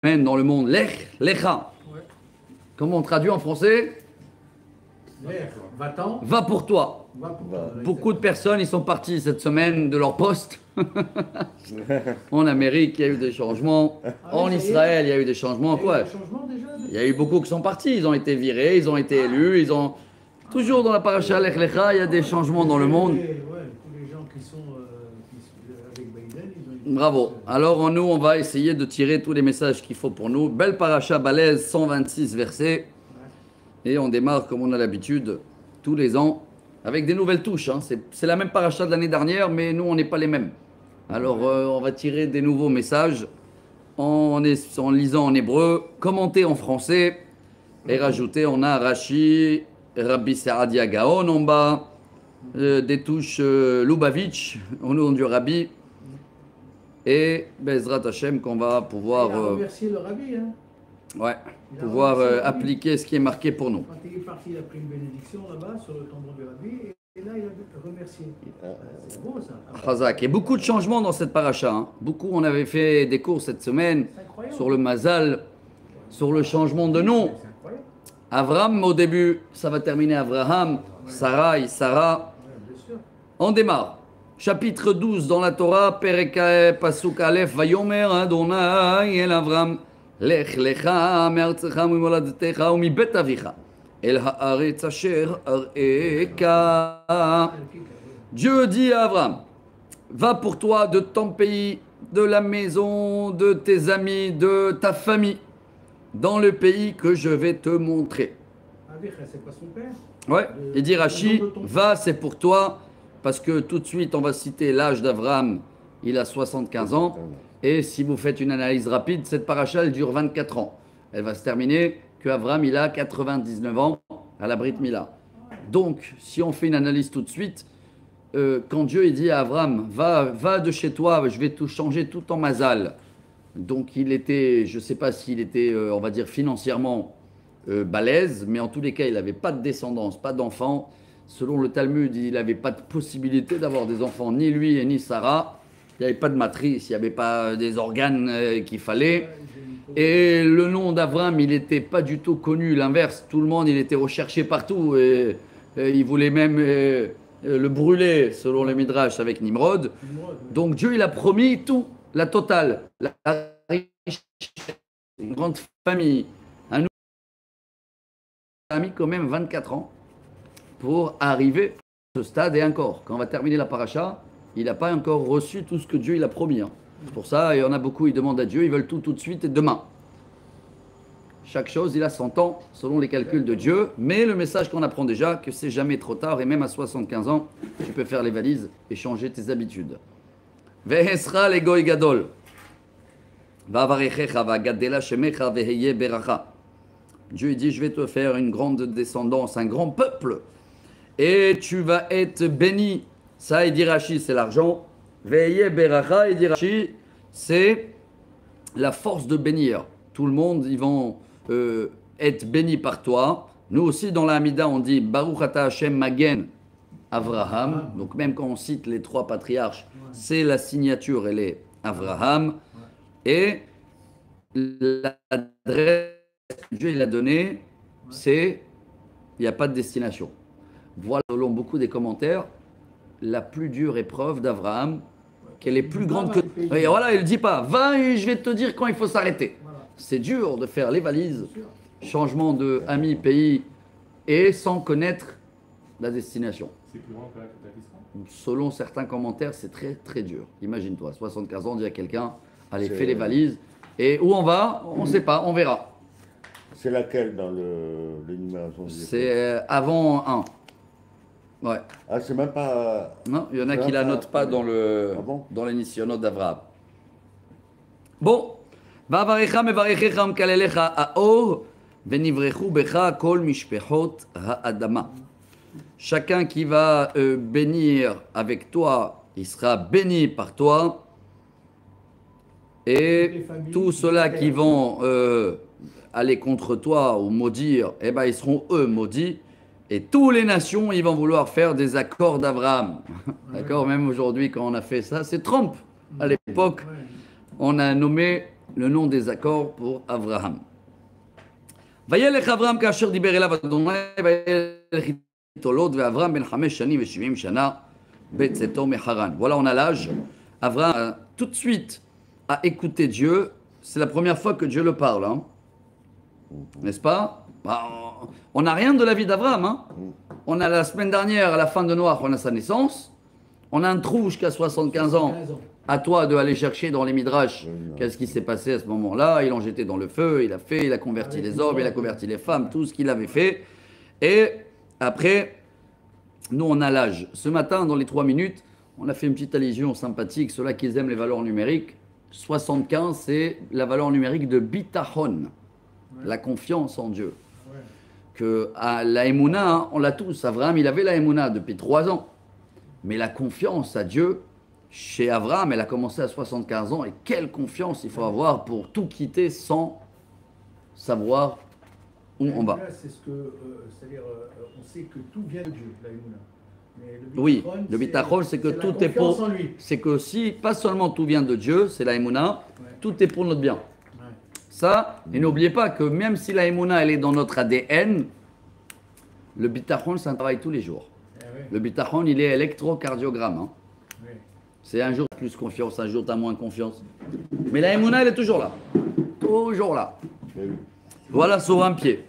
dans le monde. Lech, lecha. Ouais. Comment on traduit en français? L'air, va-t'en. Va pour toi. Va pour toi. Beaucoup de personnes, ils sont partis cette semaine de leur poste. En Amérique, il y a eu des changements. En Israël, il y a eu des changements. Quoi? Il y a eu beaucoup qui sont partis. Ils ont été virés, ils ont été élus. Ils ont toujours dans la paracha Lech Lecha, il y a des changements dans le monde. Ouais, tous les gens qui sont avec Biden, ils ont. Bravo. Alors nous, on va essayer de tirer tous les messages qu'il faut pour nous. Belle paracha balèze, 126 versets. Et on démarre comme on a l'habitude tous les ans avec des nouvelles touches. Hein. C'est la même paracha de l'année dernière, mais nous, on n'est pas les mêmes. Alors, on va tirer des nouveaux messages en lisant en hébreu, commenter en français et rajouter. On a Rashi, Rabbi Saadia Gaon en bas, des touches Lubavitch au nom du Rabbi et Bezrat Hashem qu'on va pouvoir remercier le Rabbi. Hein. Ouais, pouvoir appliquer ce qui est marqué pour nous. Quand il est parti, il a pris une bénédiction là-bas sur le tombeau du Rabbi et là il a remercié. C'est beau ça. Chazak. Et beaucoup de changements dans cette paracha. Hein. Beaucoup, on avait fait des cours cette semaine sur le Mazal, sur le changement de nom. Avram, au début, ça va terminer Avraham, Sarai, Sarah. On démarre. Chapitre 12 dans la Torah, Perek Pasuk Aleph, Vayomer Adonai El Avram. לך לך מארצך וממולדתך ומבית אביך אל הארץ אשר אראך. Dieu dit à Abraham, va pour toi de ton pays, de la maison, de tes amis, de ta famille, dans le pays que je vais te montrer. C'est pas son père? Ouais, il dit Rashi, va, c'est pour toi, parce que tout de suite on va citer l'âge d'Abraham, il a 75 ans. Et si vous faites une analyse rapide, cette paracha, elle dure 24 ans. Elle va se terminer qu'Avram, il a 99 ans à la Brit Mila. Donc, si on fait une analyse tout de suite, quand Dieu il dit à Avram, va de chez toi, je vais tout changer tout en mazal. Donc, il était, je ne sais pas s'il était, on va dire, financièrement balèze, mais en tous les cas, il n'avait pas de descendance, pas d'enfants. Selon le Talmud, il n'avait pas de possibilité d'avoir des enfants, ni lui et ni Sarah. Il n'y avait pas de matrice, il n'y avait pas des organes qu'il fallait. Et le nom d'Avram, il n'était pas du tout connu. L'inverse, tout le monde, il était recherché partout. Et il voulait même le brûler, selon les Midrash, avec Nimrod. Donc Dieu, il a promis tout, la totale. La richesse, une grande famille. Un nouveau a mis quand même 24 ans pour arriver à ce stade. Et encore, quand on va terminer la paracha, il n'a pas encore reçu tout ce que Dieu il a promis. Hein. Pour ça, il y en a beaucoup, ils demandent à Dieu, ils veulent tout de suite et demain. Chaque chose, il a 100 ans, selon les calculs de Dieu. Mais le message qu'on apprend déjà, que c'est jamais trop tard, et même à 75 ans, tu peux faire les valises et changer tes habitudes. Vehesra le goy gadol. Vavarechecha vagadela shemecha veheye beracha. Dieu dit, je vais te faire une grande descendance, un grand peuple. Et tu vas être béni. Ça, il dit Rashi, c'est l'argent. Veillez beracha, il dit Rashi, c'est la force de bénir. Tout le monde, ils vont être bénis par toi. Nous aussi, dans la Hamida, on dit Baruch ata Hashem magen Avraham. Donc, même quand on cite les trois patriarches, c'est la signature, elle est Avraham. Et l'adresse que Dieu il a donnée, c'est il n'y a pas de destination. Voilà, selon beaucoup des commentaires, la plus dure épreuve d'Abraham, qu'elle est plus grande que... Et voilà, il ne dit pas, va et je vais te dire quand il faut s'arrêter. C'est dur de faire les valises, changement de ami, pays, et sans connaître la destination. C'est plus grand que la Selon certains commentaires, c'est très très dur. Imagine-toi, 75 ans, dire à quelqu'un, allez, fais les valises, et où on va, on ne sait pas, on verra. C'est laquelle dans l'énumération? C'est avant 1. Ouais. Ah, c'est même pas. Non, il y en a qui la notent pas dans l'émission d'Avraham. Bon. Vavarecha mevarechecha mkalelecha aor venivrechu becha kol mishpechot ha'adama. Chacun qui va bénir avec toi, il sera béni par toi. Et tous ceux-là qui vont aller contre toi ou maudire, eh ben, ils seront eux maudits. Et toutes les nations, ils vont vouloir faire des accords d'Abraham. D'accord? Même aujourd'hui, quand on a fait ça, c'est Trump. À l'époque, on a nommé le nom des accords pour Abraham. וילך אברהם כאשר דיבר אליו אדוני, וילך איתו לוט, ואברהם בן 5 שנים ו70 שנה בצאתו מחרן. Voilà, on a l'âge. Abraham, tout de suite, a écouté Dieu. C'est la première fois que Dieu le parle, hein. N'est-ce pas? On n'a rien de la vie d'Abraham, hein. On a la semaine dernière, à la fin de Noach, on a sa naissance. On a un trou jusqu'à 75 ans. À toi de aller chercher dans les midrash qu'est-ce qui s'est passé à ce moment-là. Ils l'ont jeté dans le feu, il a converti les hommes, il a converti les femmes, tout ce qu'il avait fait. Et après, nous on a l'âge. Ce matin, dans les 3 minutes, on a fait une petite allusion sympathique. Ceux-là qui aiment les valeurs numériques, 75, c'est la valeur numérique de bitachon, la confiance en Dieu. Que à la Emouna, hein, on l'a tous. Abraham, il avait la Emouna depuis 3 ans. Mais la confiance à Dieu, chez Abraham, elle a commencé à 75 ans. Et quelle confiance il faut avoir pour tout quitter sans savoir où on va. C'est ce que, c'est-à-dire, on sait que tout vient de Dieu, la Emouna. Oui, le bitachon, c'est que tout est pour. C'est que si, pas seulement tout vient de Dieu, c'est la Emouna, tout est pour notre bien. Ça, et n'oubliez pas que même si la Emouna, elle est dans notre ADN, le bitachon, c'est un travail tous les jours. Le bitachon, il est électrocardiogramme. Hein. C'est un jour plus confiance, un jour tu as moins confiance. Mais la Emouna, elle est toujours là. Toujours là. Voilà sur un pied.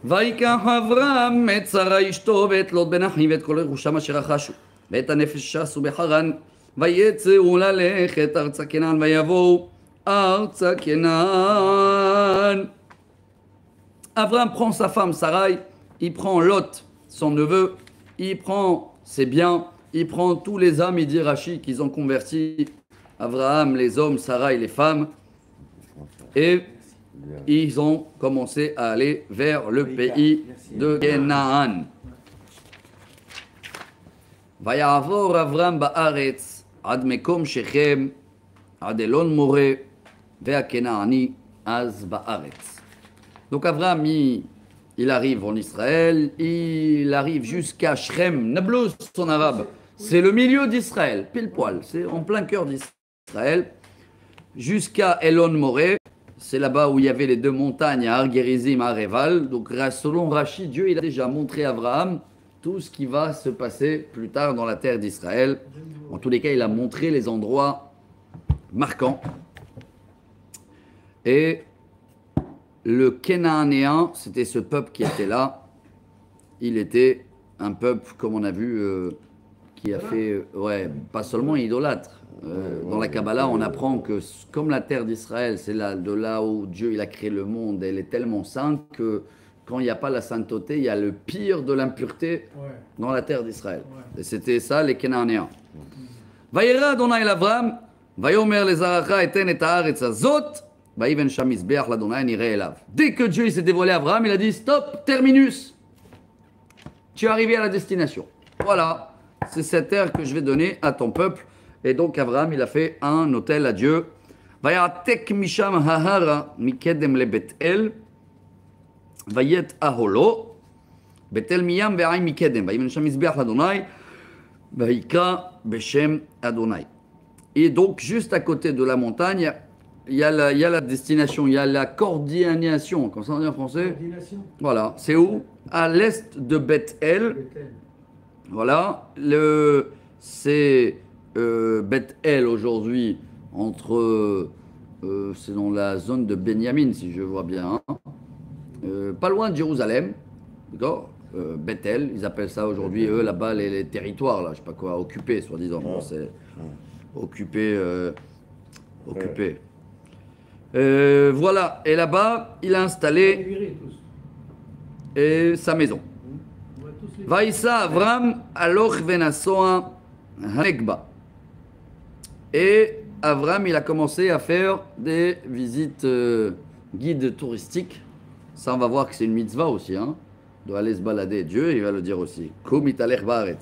ויקח אברהם את שרה אשתו ואת לוט בן אחי ואת כל רכושם אשר רכשו ואת הנפש ששו בחרן ויצאו ללכת ארצה כנען ויבואו ארצה כנען. Abraham prend sa femme Sarai, il prend Lot, son neveu, il prend ses biens, il prend tous les hommes, il dit Rachi, qu'ils ont converti Abraham, les hommes, Sarai, les femmes, et ils ont commencé à aller vers le pays de Canaan. ויעבור אברהם בארץ עד מקום שכם, עד אלון מורה, והכנעני אז בארץ. Donc Abraham, il arrive en Israël, il arrive jusqu'à Shrem, Nablus en arabe. C'est le milieu d'Israël, pile poil, c'est en plein cœur d'Israël, jusqu'à Elon Moré. C'est là-bas où il y avait les 2 montagnes, à Ar-Gerizim, à Reval. Donc, selon Rachi, Dieu il a déjà montré à Abraham tout ce qui va se passer plus tard dans la terre d'Israël. En tous les cas, il a montré les endroits marquants. Et le Canaanéen, c'était ce peuple qui était là. Il était un peuple, comme on a vu, qui a fait, pas seulement idolâtre. Dans la Kabbalah, on apprend que comme la terre d'Israël, c'est de là où Dieu il a créé le monde, elle est tellement sainte que quand il n'y a pas la sainteté, il y a le pire de l'impureté dans la terre d'Israël. Et c'était ça les Canaanéens. Vayera Adonai el Avram, vayomer lezaracha eten et haaretz hazot, vayiven sham mizbeach l'Adonai nireh elav. Dès que Dieu s'est dévoilé à Abraham, il a dit stop, terminus. Tu es arrivé à la destination. Voilà, c'est cette terre que je vais donner à ton peuple. Et donc Abraham, il a fait un hôtel à Dieu. Vayatek misham hahara mikedem le Bet-El, vayet aholo, Bet-El miyam ve'ay mikedem, vayiven sham mizbeach l'Adonai, vayikra beshem Adonai. Et donc, juste à côté de la montagne, il y a la destination, il y a la coordination, comme ça on dit en français. Voilà, c'est où? À l'est de Bet-El. Voilà, c'est Bet-El aujourd'hui, c'est dans la zone de Benjamin, si je vois bien, hein. Pas loin de Jérusalem, d'accord. Bet-El, ils appellent ça aujourd'hui, eux, là-bas, les territoires, là, je sais pas quoi, occupés, soi-disant. Bon, c'est occupé. Voilà, et là-bas, il a installé sa maison. Vaïssa Avram aloch venasoa hanekba. Et Avram, il a commencé à faire des visites guides touristiques. Ça, on va voir que c'est une mitzvah aussi, hein, d'aller se balader. Dieu, il va le dire aussi. Kum italech baaret.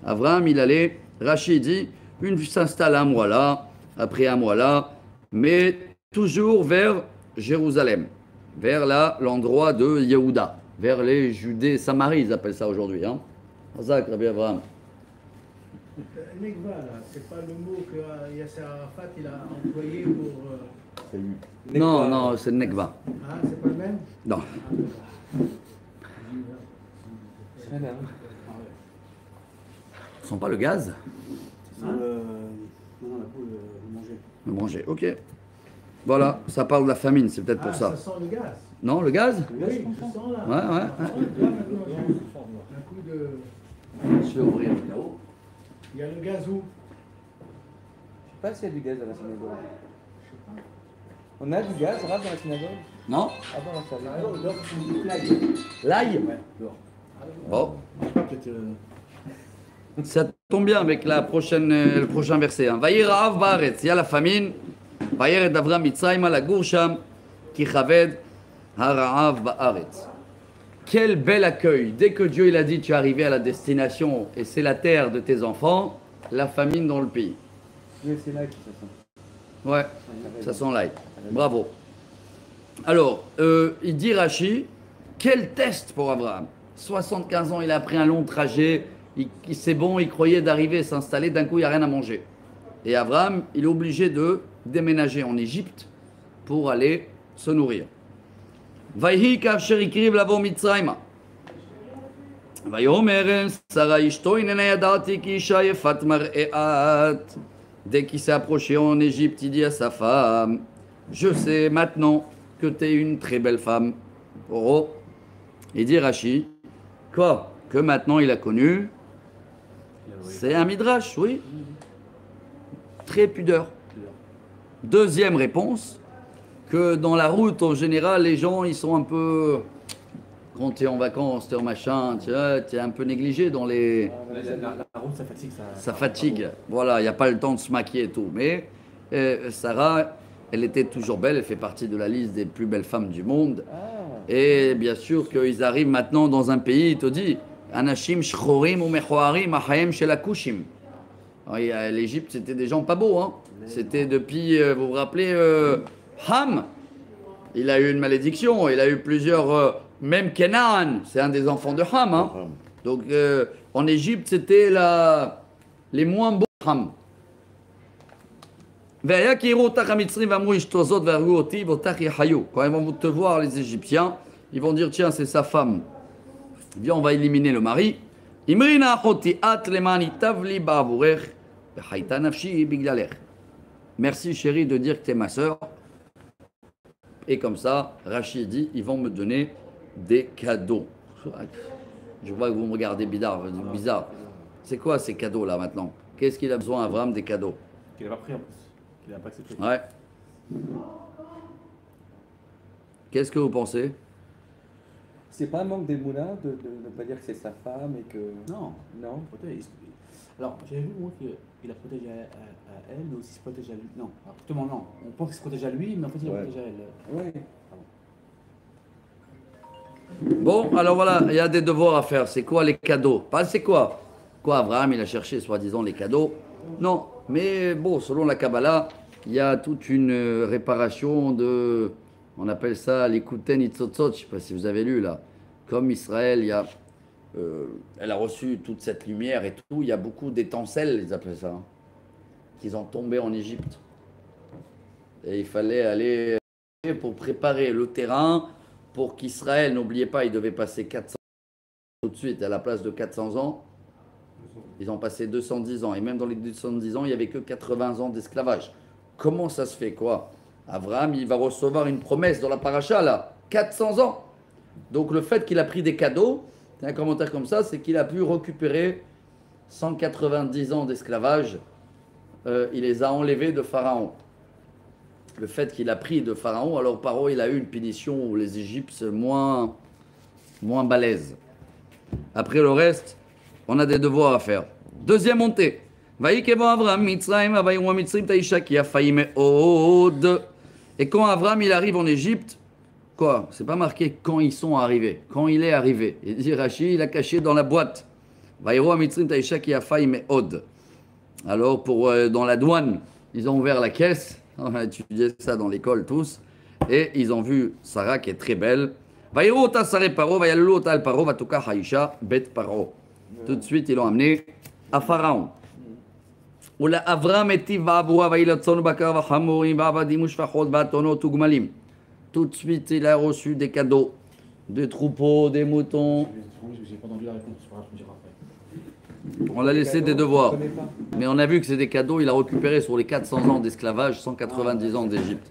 Avram, il allait, Rachid dit, une s'installe un mois là, après un mois là, mais toujours vers Jérusalem, vers l'endroit de Yehuda, vers les Judées, Samarie, ils appellent ça aujourd'hui. Hein. Rabbi Abraham. Negva, là, c'est pas le mot que Yasser Arafat il a employé pour. C'est lui. Non, non, c'est le Nekba. Ah, c'est pas le même? Non. C'est là. Ce sont pas le gaz? Non, la poule manger. Le manger, ok. Voilà, ça parle de la famine, c'est peut-être pour Ah, ça. ça sent le gaz. Non, le gaz? Oui, ça sent là. Ouais, ouais. Un coup de. Je vais ouvrir là-haut. Il y a le gaz où? Je sais pas s'il y a du gaz à la synagogue. On a du gaz, Rav, dans la synagogue? Non? Ah bon, ça Ah, va. donc, c'est L'ail? Ouais, dehors. Bon. Je sais pas, peut-être. Ça tombe bien avec la prochaine, le prochain verset. Vayirav baaretz, il y a la famine. Vayered Avram Mitzrayma la Goursham, ki chaved haraav baaretz. Quel bel accueil. Dès que Dieu il a dit tu es arrivé à la destination et c'est la terre de tes enfants, la famine dans le pays. Oui, c'est là qui ça sent. Ouais, ça sent l'ail. Bravo. Alors, il dit Rashi, quel test pour Abraham. 75 ans, il a pris un long trajet. C'est bon, il croyait d'arriver, s'installer. D'un coup, il n'y a rien à manger. Et Abraham, il est obligé de déménager en Égypte pour aller se nourrir. Vayhi kavsher ikriv lavo Mitzrayma. Vayomer Sarah ishto inena yadati ki isha yefat mar'eat. Dès qu'il s'est approché en Égypte, il dit à sa femme, je sais maintenant que tu es une très belle femme. Oh, il dit Rashi, quoi? Que maintenant il a connu? C'est un midrash, oui. Très pudeur. Deuxième réponse, que dans la route, en général, les gens, ils sont un peu... Quand tu es en vacances, tu es en machin, tu es un peu négligé dans les... La route, ça fatigue. Ça fatigue. Voilà, il n'y a pas le temps de se maquiller et tout. Mais Sarah, elle était toujours belle, elle fait partie de la liste des plus belles femmes du monde. Et bien sûr qu'ils arrivent maintenant dans un pays, il te dit, Anashim shchorim ou mechoarim achaim shelakushim. L'Égypte, c'était des gens pas beaux. Hein. C'était depuis, vous vous rappelez, Ham. Il a eu une malédiction, il a eu plusieurs... même Canaan, c'est un des enfants de Ham. Hein. Donc en Égypte, c'était les moins beaux Ham. Quand ils vont te voir, les Égyptiens, ils vont dire, tiens, c'est sa femme. Viens, on va éliminer le mari. Merci chérie de dire que tu es ma soeur. Et comme ça, Rachid dit, ils vont me donner des cadeaux. Je vois que vous me regardez bizarre. C'est quoi ces cadeaux là maintenant? Qu'est-ce qu'il a besoin, Abraham, des cadeaux? Qu'il n'a pas pris en plus. Qu'il n'a pas accepté. Ouais. Qu'est-ce que vous pensez? C'est pas un manque d'émouna de ne pas dire que c'est sa femme et que. Non. Non. Alors, j'avais vu moi qu'il a protégé à elle, mais aussi se protège à lui. Non, absolument non. On pense qu'il se protège à lui, mais en fait il a protégé à elle. Oui. Bon, alors voilà, il y a des devoirs à faire. C'est quoi les cadeaux? Pas c'est quoi? Quoi, Abraham, il a cherché soi-disant les cadeaux? Non, mais bon, selon la Kabbalah, il y a toute une réparation de... On appelle ça l'Ikuten Itzotzot, je ne sais pas si vous avez lu là. Comme Israël, il y a... elle a reçu toute cette lumière et tout. Il y a beaucoup d'étincelles, ils appellent ça, hein, qui ont tombé en Égypte. Et il fallait aller pour préparer le terrain pour qu'Israël, n'oubliez pas, il devait passer 400 ans tout de suite à la place de 400 ans. Ils ont passé 210 ans. Et même dans les 210 ans, il n'y avait que 80 ans d'esclavage. Comment ça se fait quoi? Abraham, il va recevoir une promesse dans la paracha là. 400 ans. Donc le fait qu'il a pris des cadeaux, c'est un commentaire comme ça, c'est qu'il a pu récupérer 190 ans d'esclavage. Il les a enlevés de Pharaon. Le fait qu'il a pris de Pharaon, alors Paro, il a eu une punition où les Égyptiens moins balèzes. Après le reste, on a des devoirs à faire. Deuxième montée. Et quand Avram il arrive en Égypte, quoi? C'est pas marqué quand ils sont arrivés. Quand il est arrivé. Il dit Rashi, il a caché dans la boîte. Alors dans la douane, ils ont ouvert la caisse. On a étudié ça dans l'école tous. Et ils ont vu Sarah qui est très belle. Tout de suite, ils l'ont amené à Pharaon. ולאברהם היטיב בעבורה ויהי לצאן ובקר וחמורים ועבדים ושפחות ואתונות וגמלים. Tout de suite, il a reçu des cadeaux, des troupeaux, des moutons. J'ai pas entendu la réponse, je me dire après. On l'a laissé des devoirs. Mais on a vu que c'est des cadeaux, il a récupéré sur les 400 ans d'esclavage, 190 ans d'Égypte.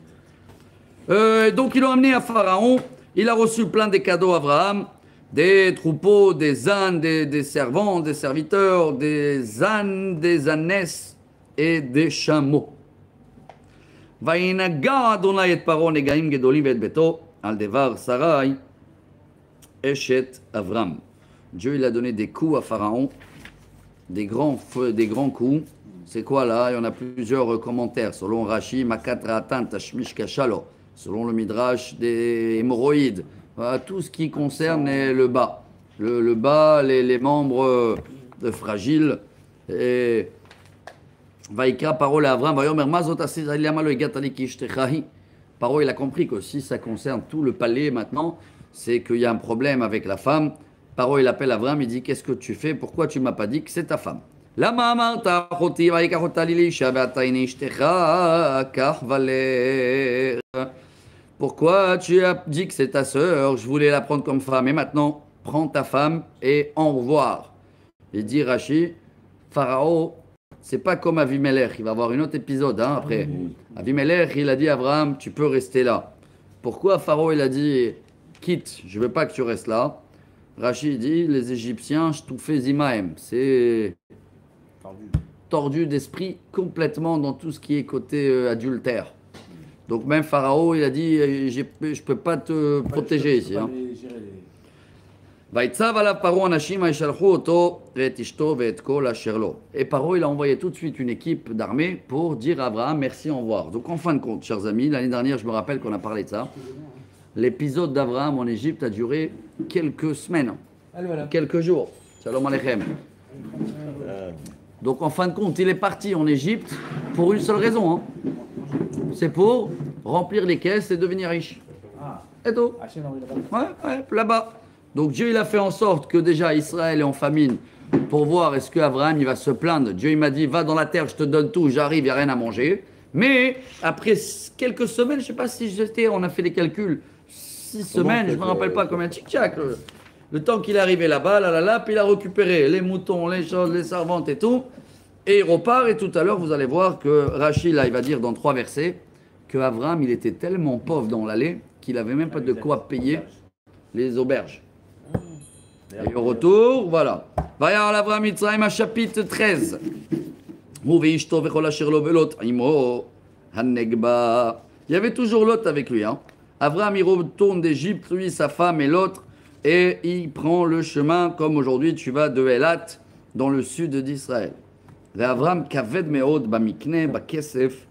Donc ils l'ont amené à Pharaon, il a reçu plein de cadeaux Abraham, des troupeaux, des ânes, des servants, des serviteurs, des ânes, des ânesses et des chameaux. וינגע אדוני את פרעה נגעים גדולים ואת ביתו על דבר שרי אשת אברהם. Dieu il a donné des coups à Pharaon, des grands feux, des grands coups. C'est quoi là? Il y en a plusieurs commentaires. Selon Rashi, Makat Ratan Tashmish Kashalo. Selon le Midrash, des hémorroïdes. Voilà, tout ce qui concerne le bas. Le bas, les membres fragiles. Et Vaïkra, parole à Avram, Vayomer Mazot Asir Eliamalo Egatali Kishtechahi. Paro, il a compris que si ça concerne tout le palais maintenant, c'est qu'il y a un problème avec la femme. Paro, il appelle Avram, il dit qu'est-ce que tu fais? Pourquoi tu m'as pas dit que c'est ta femme? Lama amarta achoti vaikachota lilisha ve'ataini ishtecha kahvaler. Pourquoi tu as dit que c'est ta sœur? Je voulais la prendre comme femme. Et maintenant, prends ta femme et au revoir. Il dit Rashi, Pharaon, c'est pas comme Avimelech. Il va avoir un autre épisode après. Avimelech, il a dit à Abraham, tu peux rester là. Pourquoi Pharaon, il a dit, quitte, je veux pas que tu restes là. Rashi dit, les Égyptiens, Shtoufé Zimaem. C'est tordu d'esprit complètement dans tout ce qui est côté adultère. Donc même Pharaon, il a dit, je peux pas te protéger ici. Et Paro, il a envoyé tout de suite une équipe d'armée pour dire à Abraham merci, au revoir. Donc en fin de compte, chers amis, l'année dernière, je me rappelle qu'on a parlé de ça. L'épisode d'Abraham en Égypte a duré quelques semaines, quelques jours. Shalom Aleichem. Donc en fin de compte, il est parti en Égypte pour une seule raison. C'est pour remplir les caisses et devenir riche. Et tout. Ouais, là-bas. Donc Dieu il a fait en sorte que déjà Israël est en famine pour voir est-ce que Abraham il va se plaindre. Dieu il m'a dit va dans la terre, je te donne tout, j'arrive, il n'y a rien à manger. Mais après quelques semaines, je ne sais pas si j'étais, on a fait des calculs, 6 semaines, je ne me rappelle pas combien de tchic-tchac. Le temps qu'il est arrivé là-bas, puis il a récupéré les moutons, les choses, les servantes et tout. Et il repart et tout à l'heure vous allez voir que Rachid là il va dire dans 3 versets que Abraham il était tellement pauvre dans l'allée qu'il n'avait même pas de quoi payer les auberges. Et au retour, voilà. Vayar l'Avraham Mitzrayim, chapitre 13. Il y avait toujours Lot avec lui. Abraham, il retourne d'Égypte, lui, sa femme et l'autre, et il prend le chemin, comme aujourd'hui, tu vas de Elat, dans le sud d'Israël. Abraham, kaved meod, bamikne, bakesef,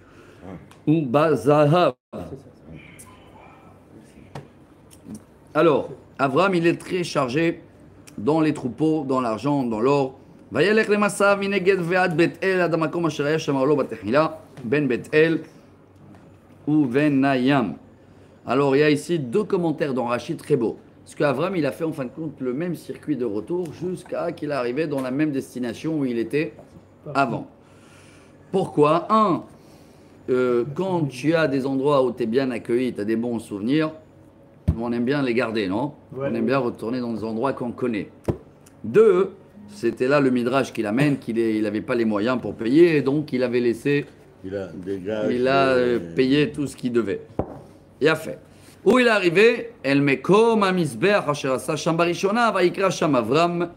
ou bazahav. Alors, Abraham, il est très chargé dans les troupeaux, dans l'argent, dans l'or. וילך למסע מנגד ועד בית אל עד המקום אשר היה שם לו בתחילה בין בית אל ובין הים. Alors il y a ici 2 commentaires dans Rachid très beaux. Parce qu'Avram il a fait en fin de compte le même circuit de retour jusqu'à qu'il est arrivé dans la même destination où il était avant. Pourquoi? Quand tu as des endroits où tu es bien accueilli, tu as des bons souvenirs, on aime bien les garder, non? Ouais. On aime bien retourner dans des endroits qu'on connaît. 2, c'était là le midrash qu'il amène, qu'il n'avait pas les moyens pour payer, et donc il avait laissé, il a payé tout ce qu'il devait. Il a fait. Où il est arrivé, El Mekom Amisbeach Asher Asa Sham Barishona Vaikra Sham Avram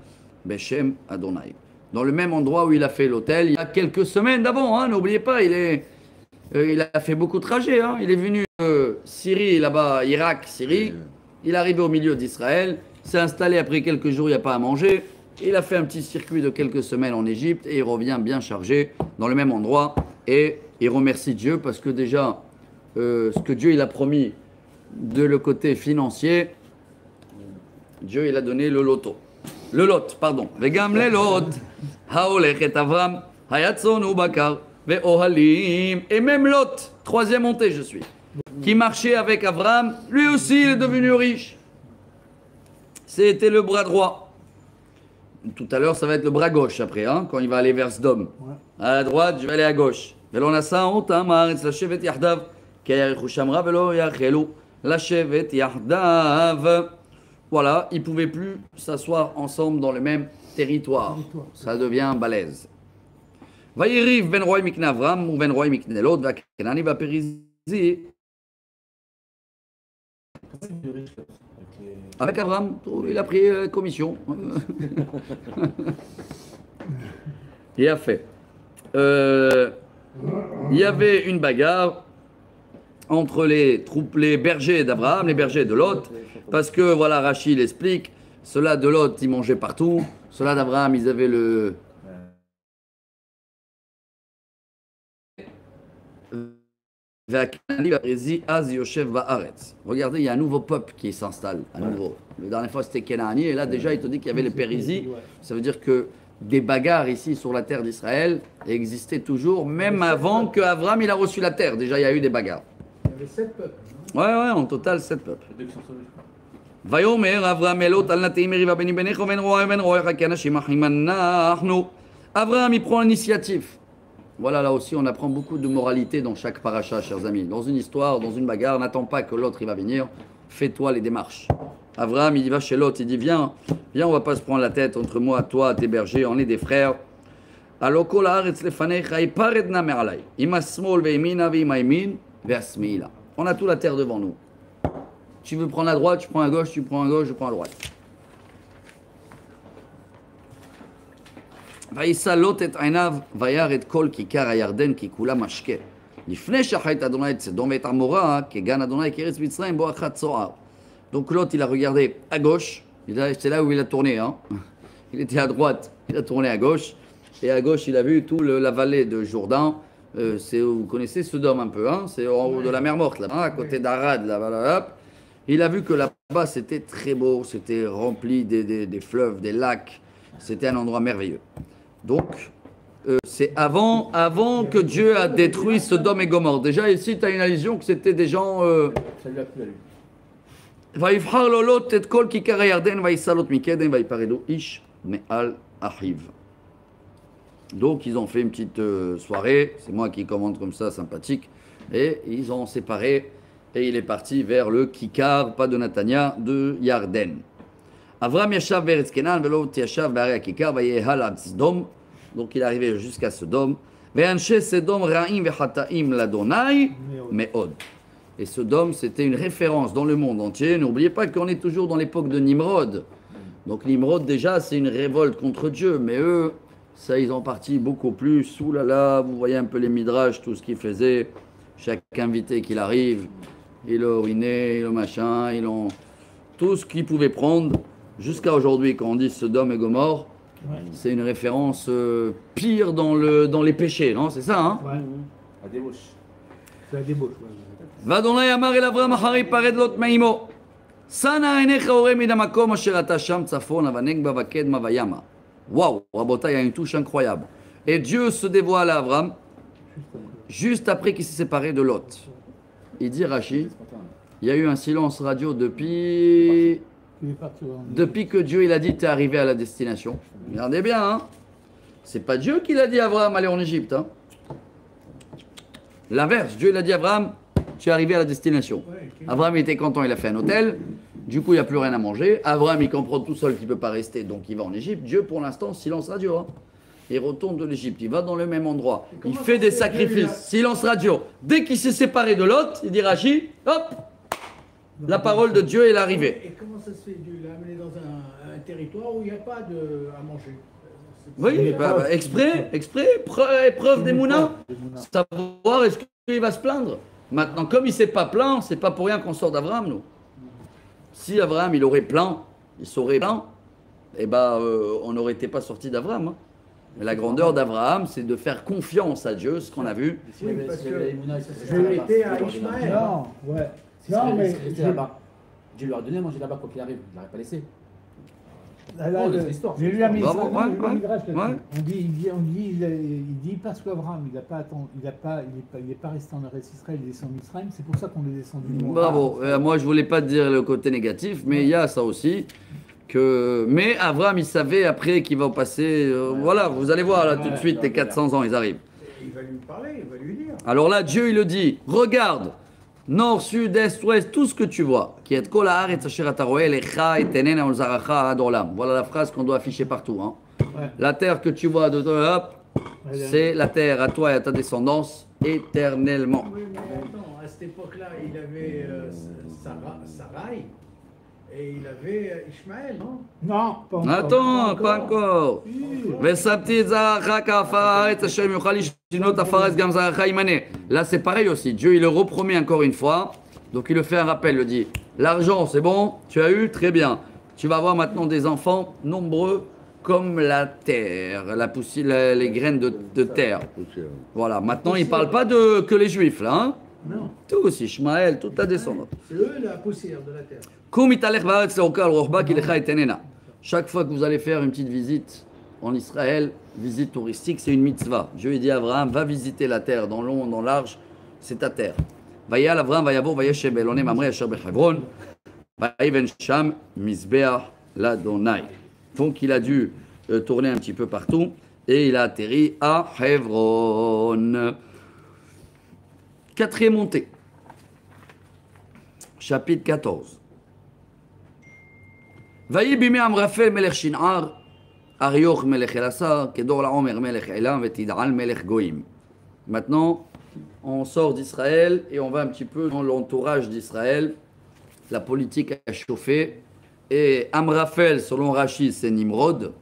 Beshem Adonai. Dans le même endroit où il a fait l'hôtel, il y a quelques semaines d'avant, n'oubliez pas, il a fait beaucoup de trajets. Il est venu Syrie, là-bas, Irak, Syrie. Il est arrivé au milieu d'Israël, s'est installé après quelques jours, il n'y a pas à manger. Il a fait un petit circuit de quelques semaines en Égypte et il revient bien chargé dans le même endroit. Et il remercie Dieu parce que déjà, ce que Dieu il a promis de le côté financier, Dieu il a donné le loto. Le lot, pardon. Vegam le lot, haolech et Avram, hayatzon ou bakar. Et même Lot, 3e montée je suis, qui marchait avec Abraham, lui aussi il est devenu riche. C'était le bras droit. tout à l'heure, ça va être le bras gauche après, hein, quand il va aller vers Sdom. Ouais. À la droite, je vais aller à gauche. ולא נשא אותם הארץ לשבת יחדיו, כי יאריכו שם רע ולא יאכלו לשבת יחדיו. Voilà, ils ne pouvaient plus s'asseoir ensemble dans le même territoire. Ça devient balèze. ויריב בן רועי מקנה אברהם ובן רועי מקנה לוט והכנעני והפריזי. Avec Abraham, il a pris la commission. Il a fait. Il y avait une bagarre entre les troupes, les bergers d'Abraham, les bergers de Lot, parce que voilà, Rachid l'explique, ceux-là de Lot, ils mangeaient partout, ceux-là d'Abraham, ils avaient le. Regardez, il y a un nouveau peuple qui s'installe, à nouveau. La dernière fois c'était Kenaani, et là déjà il te dit qu'il y avait les Périzis. Ça veut dire que des bagarres ici sur la terre d'Israël existaient toujours, même avant que Abraham il a reçu la terre. Déjà il y a eu des bagarres. Il y avait 7 peuples. Ouais, en total 7 peuples. ויאמר אברהם אל לוט אל נא תהי מריבה ביני בינך ובין רועי ובין רועיך כי אנשים אחים אנחנו. Abraham il prend l'initiative. Voilà, là aussi, on apprend beaucoup de moralité dans chaque paracha, chers amis. Dans une histoire, dans une bagarre, n'attends pas que l'autre il va venir. Fais-toi les démarches. Abraham, il va chez l'autre, il dit viens, on va pas se prendre la tête entre moi, toi, tes bergers, on est des frères. On a toute la terre devant nous. Tu veux prendre la droite, tu prends à gauche, tu prends à gauche, je prends à droite. וישא לוט את עיניו וירא את כל כיכר הירדן כי כולה משקה. לפני שחט אדוני את סדום ואת עמורה, כגן אדוני כארץ מצרים בו אחת צוער. Donc l'autre il a regardé à gauche, c'est là où il a tourné, hein. Il était à droite, il a tourné à gauche, et à gauche il a vu toute la vallée de Jourdain, vous connaissez Sodome un peu, hein, c'est en haut de la mer Morte, là, à côté d'Arad, là. Il a vu que là-bas c'était très beau, c'était rempli des fleuves, des lacs, c'était un endroit merveilleux. Donc, c'est avant que Dieu a détruit Sodome et Gomorrhe. Déjà, ici, tu as une allusion que c'était des gens. Ça lui a plu à lui. ויבחר לו לוט את כל כיכר הירדן וייסע לוט מקדם ויפרדו איש מעל אחיו. Donc, ils ont fait une petite soirée. C'est moi qui commande comme ça, sympathique. Et ils ont séparé. Et il est parti vers le Kikar, pas de Natania, de Yarden. Avraham yashav beretz Kenan velot yashav be'arei hakikar vayehal ad Sdom. Donc il est arrivé jusqu'à Sodome. Ve'anshe Sodom ra'im ve'chataim l'Adonai me'od. Et Sodome, c'était une référence dans le monde entier. N'oubliez pas qu'on est toujours dans l'époque de Nimrod. Donc Nimrod, déjà, c'est une révolte contre Dieu. Mais eux, ça, ils ont parti beaucoup plus. Ouh là là, vous voyez un peu les midrash, tout ce qu'ils faisaient. Chaque invité qu'il arrive, ils l'ont ruiné, le machin, ils ont tout ce qu'ils pouvaient prendre. Jusqu'à aujourd'hui, quand on dit Sodome et Gomorrhe, c'est une référence pire dans les péchés, non? C'est ça, hein? Ouais. La débauche. C'est la débauche. ואדוני אמר אל אברהם אחר יפרד לוט מעמו. שנא עיניך וראה מן המקום אשר אתה שם צפונה ונגבה וקדמה וימה. Waouh, Rabotai, il y a une touche incroyable. Et Dieu se dévoile à Abraham juste après qu'il s'est séparé de Lot. Il dit, Rachid, il y a eu un silence radio depuis que Dieu il a dit tu es arrivé à la destination. Regardez bien, hein. C'est pas Dieu qui l'a dit à Abraham aller en Égypte. Hein. L'inverse, Dieu il a dit à Abraham tu es arrivé à la destination. Abraham était content, il a fait un hôtel. Du coup, il n'y a plus rien à manger. Abraham, il comprend tout seul qu'il ne peut pas rester, donc il va en Égypte. Dieu, pour l'instant, silence radio. Hein. Il retourne de l'Égypte, il va dans le même endroit. Il fait des sacrifices, silence radio. Dès qu'il s'est séparé de l'autre, il dit Rachid, hop, la parole de Dieu est arrivée. Et comment ça se fait? Dieu l'a amené dans un territoire où il n'y a pas à manger. Oui, exprès, preuve des mounins. Savoir est-ce qu'il va se plaindre. Maintenant, comme il ne s'est pas plaint, c'est pas pour rien qu'on sort d'Abraham, nous. Si Abraham, il aurait plaint, il saurait plaint, eh ben, on n'aurait été pas sorti d'Abraham. Hein. Mais la grandeur d'Abraham, c'est de faire confiance à Dieu, ce qu'on a vu. Oui, parce que Dieu était à Ishmaël. Non, ouais. Non, mais Dieu lui a donné à manger là-bas, quoi qu'il arrive. Il ne l'aurait pas laissé. J'ai lu un midrash. Ouais. On dit parce qu'Abraham, il n'est pas resté en Eretz Israël, il est descendu d'Israël, c'est pour ça qu'on est descendu. Bravo. Moi, je voulais pas dire le côté négatif, mais il y a ça aussi. Mais Avram, il savait après qu'il va passer. Voilà, vous allez voir là tout de suite, les 400 ans, ils arrivent. Il va lui parler, il va lui dire. Alors là, Dieu, il le dit, regarde, nord, sud, est, ouest, tout ce que tu vois. Voilà la phrase qu'on doit afficher partout. Hein. Ouais. La terre que tu vois, c'est la terre à toi et à ta descendance éternellement. Oui, mais attends, à cette époque-là, il avait Sarai et il avait Ishmaël, non? Non, pas encore. Attends, pas encore. Là, c'est pareil aussi. Dieu, il le repromet encore une fois. Donc, il le fait un rappel. Il le dit, l'argent, c'est bon, tu as eu, très bien. Tu vas avoir maintenant des enfants nombreux comme la terre, les graines de terre. Voilà, maintenant, il ne parle pas que les juifs, là. Hein. Non. Tous, Ishmaël, toute ta descendance. C'est eux la poussière de la terre. Chaque fois que vous allez faire une petite visite en Israël, visite touristique, c'est une mitzvah. Dieu dit à Abraham, va visiter la terre, dans long, dans large, c'est ta terre. Vayal Abraham, vayavo, vayeshem belone, mamre, asher bechevron, vayiven sham, mizbeach, l'Adonai. Donc il a dû tourner un petit peu partout et il a atterri à Hebron. Quatrième montée. Chapitre 14. ויהי בימי אמרפל מלך שנער, אריוך מלך אלעשר, כדור לעומר מלך עילם ותדעל מלך גויים. Maintenant, on sort d'Israël et on va un petit peu dans l'entourage d'Israël. La politique a chauffé. Et Amraphel, selon Rashi, c'est Nimrod.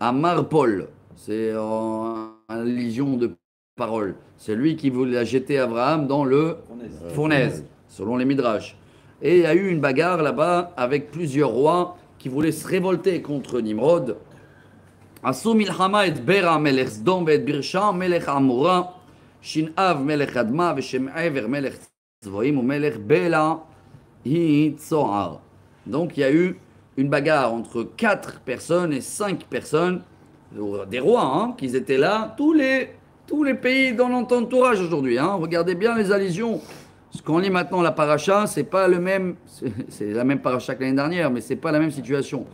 Amarpol, c'est en allusion de parole. C'est lui qui voulait jeter Abraham dans le fournaise, selon les Midrash. Et il y a eu une bagarre là-bas avec plusieurs rois qui voulaient se révolter contre Nimrod. Asu milchama et Bera melech Sdom et Birsha melech Amora, Shinav melech Adma et Shem'ever melech Tzvoim ou melech Bela Hitzoar. Donc il y a eu une bagarre entre 4 personnes et 5 personnes, des rois, hein, qui étaient là, tous les pays dans notre entourage aujourd'hui. Hein. Regardez bien les allusions. Ce qu'on lit maintenant, la paracha, c'est pas le même, c'est la même paracha que l'année dernière, mais c'est pas la même situation.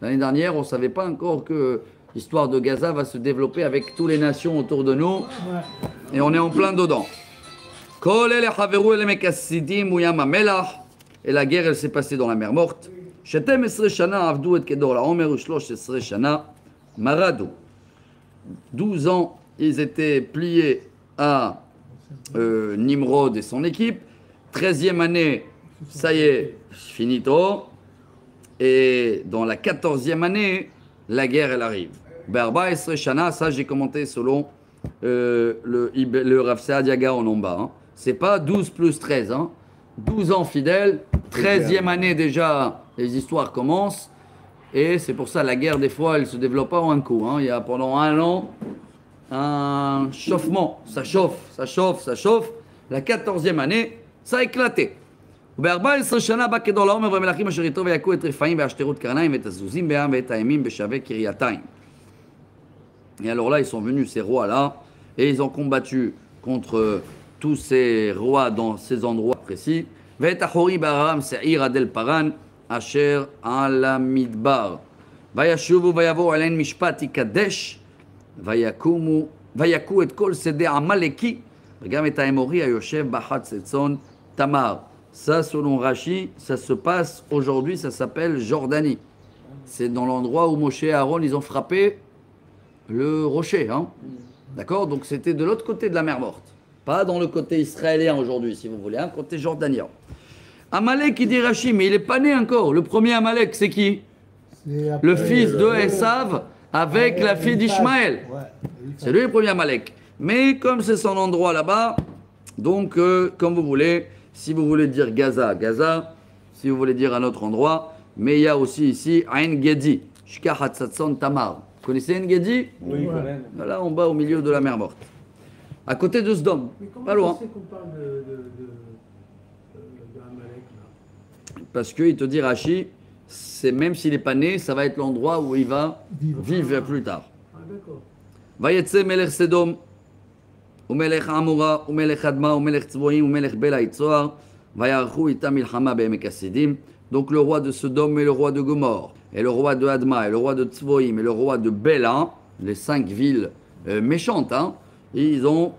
L'année dernière, on savait pas encore que l'histoire de Gaza va se développer avec toutes les nations autour de nous, et on est en plein dedans. Et la guerre, elle s'est passée dans la mer morte. 12 ans, ils étaient pliés à Nimrod et son équipe. 13e année, ça y est, finito. Et dans la 14e année, la guerre, elle arrive. Berba et Shana, ça j'ai commenté selon le Rav Saadia Gaon en bas. Hein. C'est pas 12 plus 13. Hein. 12 ans fidèles, 13e année déjà, les histoires commencent. Et c'est pour ça la guerre, des fois, elle se développe pas en un coup. Hein. Il y a pendant un an un chauffement. Ça chauffe, ça chauffe, ça chauffe. La 14e année, ça a éclaté. ב-14 שנה בא כדור לעומר והמלכים אשר איתו ויכו את רפאים והשתרות קרניים ואת הזוזים בעם ואת האימים בשווה קרייתיים. Et alors là, ils sont venus, ces rois-là, et ils ont combattu contre tous ces rois dans ces endroits précis. ואת החורי בארם שעיר עד אל פרן אשר על המדבר. וישובו ויבואו אליהן משפט יקדש ויכו את כל שדה עמלקי וגם את האמורי היושב בחץ צאן תמר. Ça, selon Rashi, ça se passe aujourd'hui, ça s'appelle Jordanie. C'est dans l'endroit où Moshe et Aaron, ils ont frappé le rocher. Hein. D'accord? Donc c'était de l'autre côté de la mer morte. Pas dans le côté israélien aujourd'hui, si vous voulez, hein, côté jordanien. Amalek, il dit Rashi, mais il n'est pas né encore. Le premier Amalek, c'est qui? Le fils de Esav avec la fille d'Ishmaël. C'est lui le premier Amalek. Mais comme c'est son endroit là-bas, donc comme vous voulez, si vous voulez dire Gaza, Gaza, si vous voulez dire un autre endroit, mais il y a aussi ici Ain Gedi, Shka Hatzatson Tamar. Vous connaissez Ain Gedi? Oui, quand même. Là, en bas, au milieu de la mer morte. À côté de Sdom, pas loin. Mais comment qu'on parle d'Amalek là? Parce qu'il te dit Rashi, c'est même s'il n'est pas né, ça va être l'endroit où il va vivre plus tard. Ah d'accord. Vayetse Melech Sedom, ומלך עמורה, ומלך אדמה, ומלך צבועים, ומלך בלה יצוער, ויערכו איתם מלחמה בעמק הסידים, donc le roi de Sodome et le roi de Gomorre, et le roi de Adma, et le roi de Tzvoïm, et le roi de Béla, les 5 villes méchantes, hein, ils ont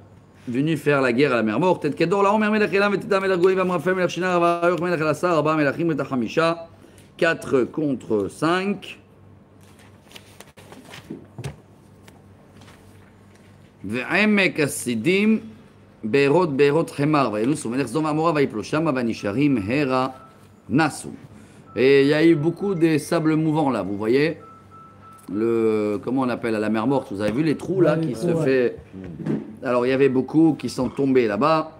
venu faire la guerre à la mer morte. Et Kedor, la Omer Melech Elam, et Tita Melech Goïm, Amrafel, Melech Shinar, Avayoch, Melech Elassar, Abba, Melechim, et Tachamisha, 4 contre 5. ועמק הסידים בארות חמר וינוסו מלך סדום ועמורה ויפלו שמה ונשארים הרה נסו. Et il y a eu beaucoup de sables mouvants là, vous voyez comment on appelle à la mer morte, vous avez vu les trous là qui se fait. Alors il y avait beaucoup qui sont tombés là-bas,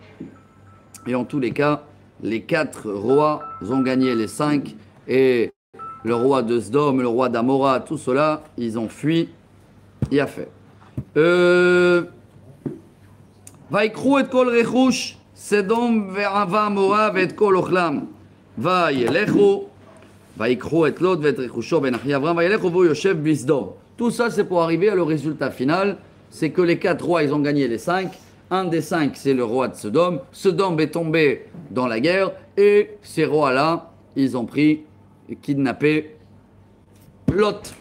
et en tous les cas les 4 rois ont gagné les 5, et le roi de Sdom, le roi d'Amora, tout cela ils ont fui. Il a fait ויקחו את כל רכוש סדום ועמורה ואת כל אוכלם וילכו ויקחו את לוט ואת רכושו בן אחי אברהם וילכו והוא יושב בסדום. Tout ça c'est pour arriver à le résultat final, c'est que les 4 rois ils ont gagné les 5. Un des 5 c'est le roi de Sodome. Sodome est tombé dans la guerre, et ces rois là ils ont pris et kidnappé Lot.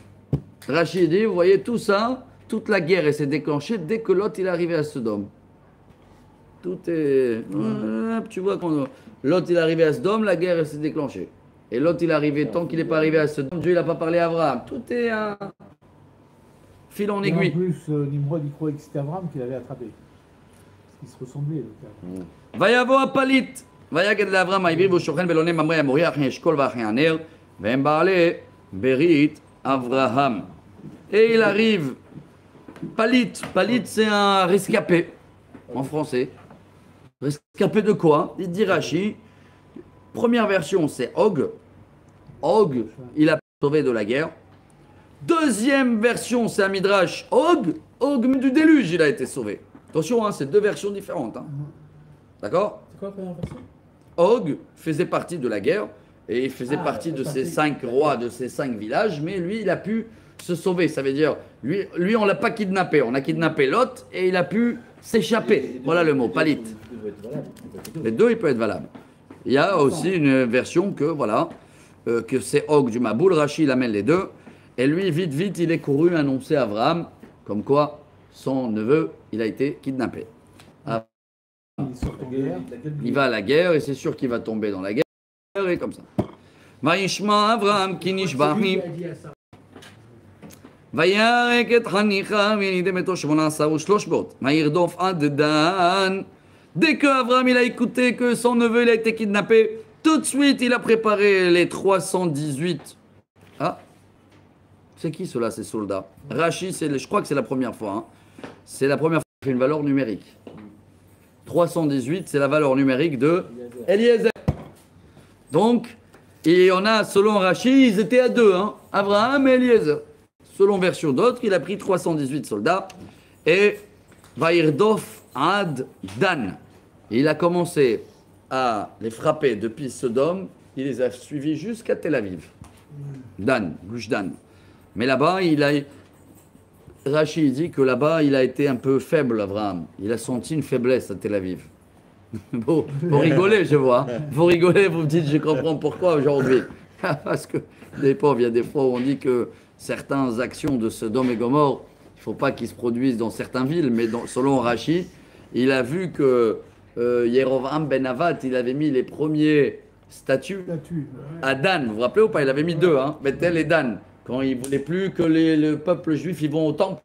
Rachid dit, vous voyez tout ça, toute la guerre s'est déclenchée dès que Lot il est arrivé à Sodome. Tout est... Tu vois, quand Lot il est arrivé à Sodome, la guerre s'est déclenchée. Et Lot il est arrivé, tant qu'il n'est pas arrivé à Sodome, Dieu il n'a pas parlé à Abraham. Tout est un fil en aiguille. En plus, Nimrod il croyait que c'était Abraham qui l'avait attrapé. Parce qu'ils se ressemblaient. ויבוא הפליט, ויגד לאברהם העברי והוא ולונה ממרא המורי אחי אשכול ואחי ענר, והם בעלי ברית אברהם. Et il arrive, Palit c'est un rescapé, en français. Rescapé de quoi? Il dit Rashi. Première version, c'est Og. Og, il a sauvé de la guerre. Deuxième version, c'est un Midrash. Og du déluge, il a été sauvé. Attention, hein, c'est 2 versions différentes. Hein. D'accord? C'est quoi la première version? Og faisait partie de la guerre, et il faisait partie de ces 5 rois, de ces 5 villages, mais lui, il a pu se sauver. Ça veut dire, lui on l'a pas kidnappé. On a kidnappé Lot, et il a pu s'échapper. Voilà le mot, Palit. Les 2, ils peuvent être valables. Il y a aussi une version que, voilà, que c'est Og du Maboul. Rashi, il amène les 2. Et lui, vite, il est couru annoncer à Abraham, comme quoi son neveu, il a été kidnappé. Il va à la guerre, et c'est sûr qu'il va tomber dans la guerre, et comme ça. Vaishma Abraham kinishbahim. וירק את חניכה ונידם אתו 18,300 וירדוף עד דן. Dès que Abraham il a écouté que son neveu il a été kidnappé, tout de suite il a préparé les 318. Ah, c'est qui cela, ces soldats? Rashi, je crois que c'est la première fois. Hein. C'est la première fois qu'il fait une valeur numérique. 318, c'est la valeur numérique de Eliezer. Donc, et on a, selon Rashi, ils étaient à 2, hein, Abraham et Eliezer. Selon version d'autres, il a pris 318 soldats et Vairdof ad Dan. Il a commencé à les frapper depuis Sodome, il les a suivis jusqu'à Tel Aviv. Dan, Gush Dan. Mais là-bas, Rashi dit que là-bas, il a été un peu faible, Abraham. Il a senti une faiblesse à Tel Aviv. Vous rigolez, je vois. Vous rigolez, vous me dites, je comprends pourquoi aujourd'hui. Parce que des pauvres, il y a des fois où on dit que certaines actions de Sodome et Gomorre, il ne faut pas qu'ils se produisent dans certaines villes, mais selon Rashi, il a vu que Yerovam ben Avat, il avait mis les premiers statues à Dan. Vous vous rappelez ou pas? Il avait mis 2, hein, Bethel et Dan, quand il ne voulait plus que le peuple juif y vont au temple.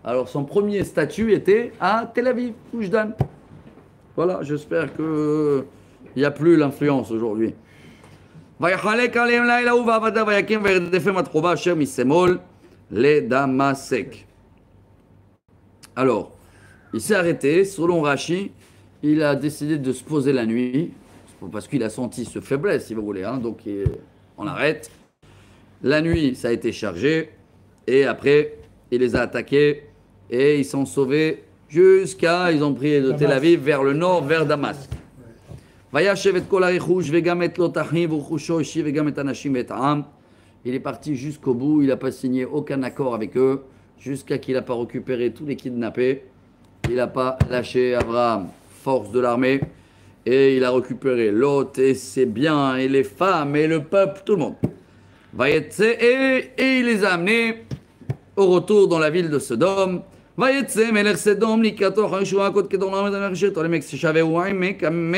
Alors son premier statut était à Tel Aviv, Gush Dan. Voilà, j'espère qu'il n'y a plus l'influence aujourd'hui. ויחלק עליהם לילה ובעבדה ויקים וירדפם עד חובה אשר משמאל לדמשק. Alors, il s'est arrêté, selon Rashi, il a décidé de se poser la nuit, parce qu'il a senti ce faiblesse, si vous voulez, hein, donc on arrête. La nuit, ça a été chargé, et après, il les a attaqués, et ils sont sauvés jusqu'à, ils ont pris de Tel Aviv vers le nord, vers Damas. Il est parti jusqu'au bout, il n'a pas signé aucun accord avec eux, jusqu'à qu'il n'a pas récupéré tous les kidnappés. Il n'a pas lâché Abraham, force de l'armée. Et il a récupéré Lot et ses biens et les femmes et le peuple, tout le monde. Et il les a amenés au retour dans la ville de Sodome. ויצא מלך סדום לקראתו אחרי שהוא הכות כדור לעמד על הרשת, עולה שווה עמק המלך.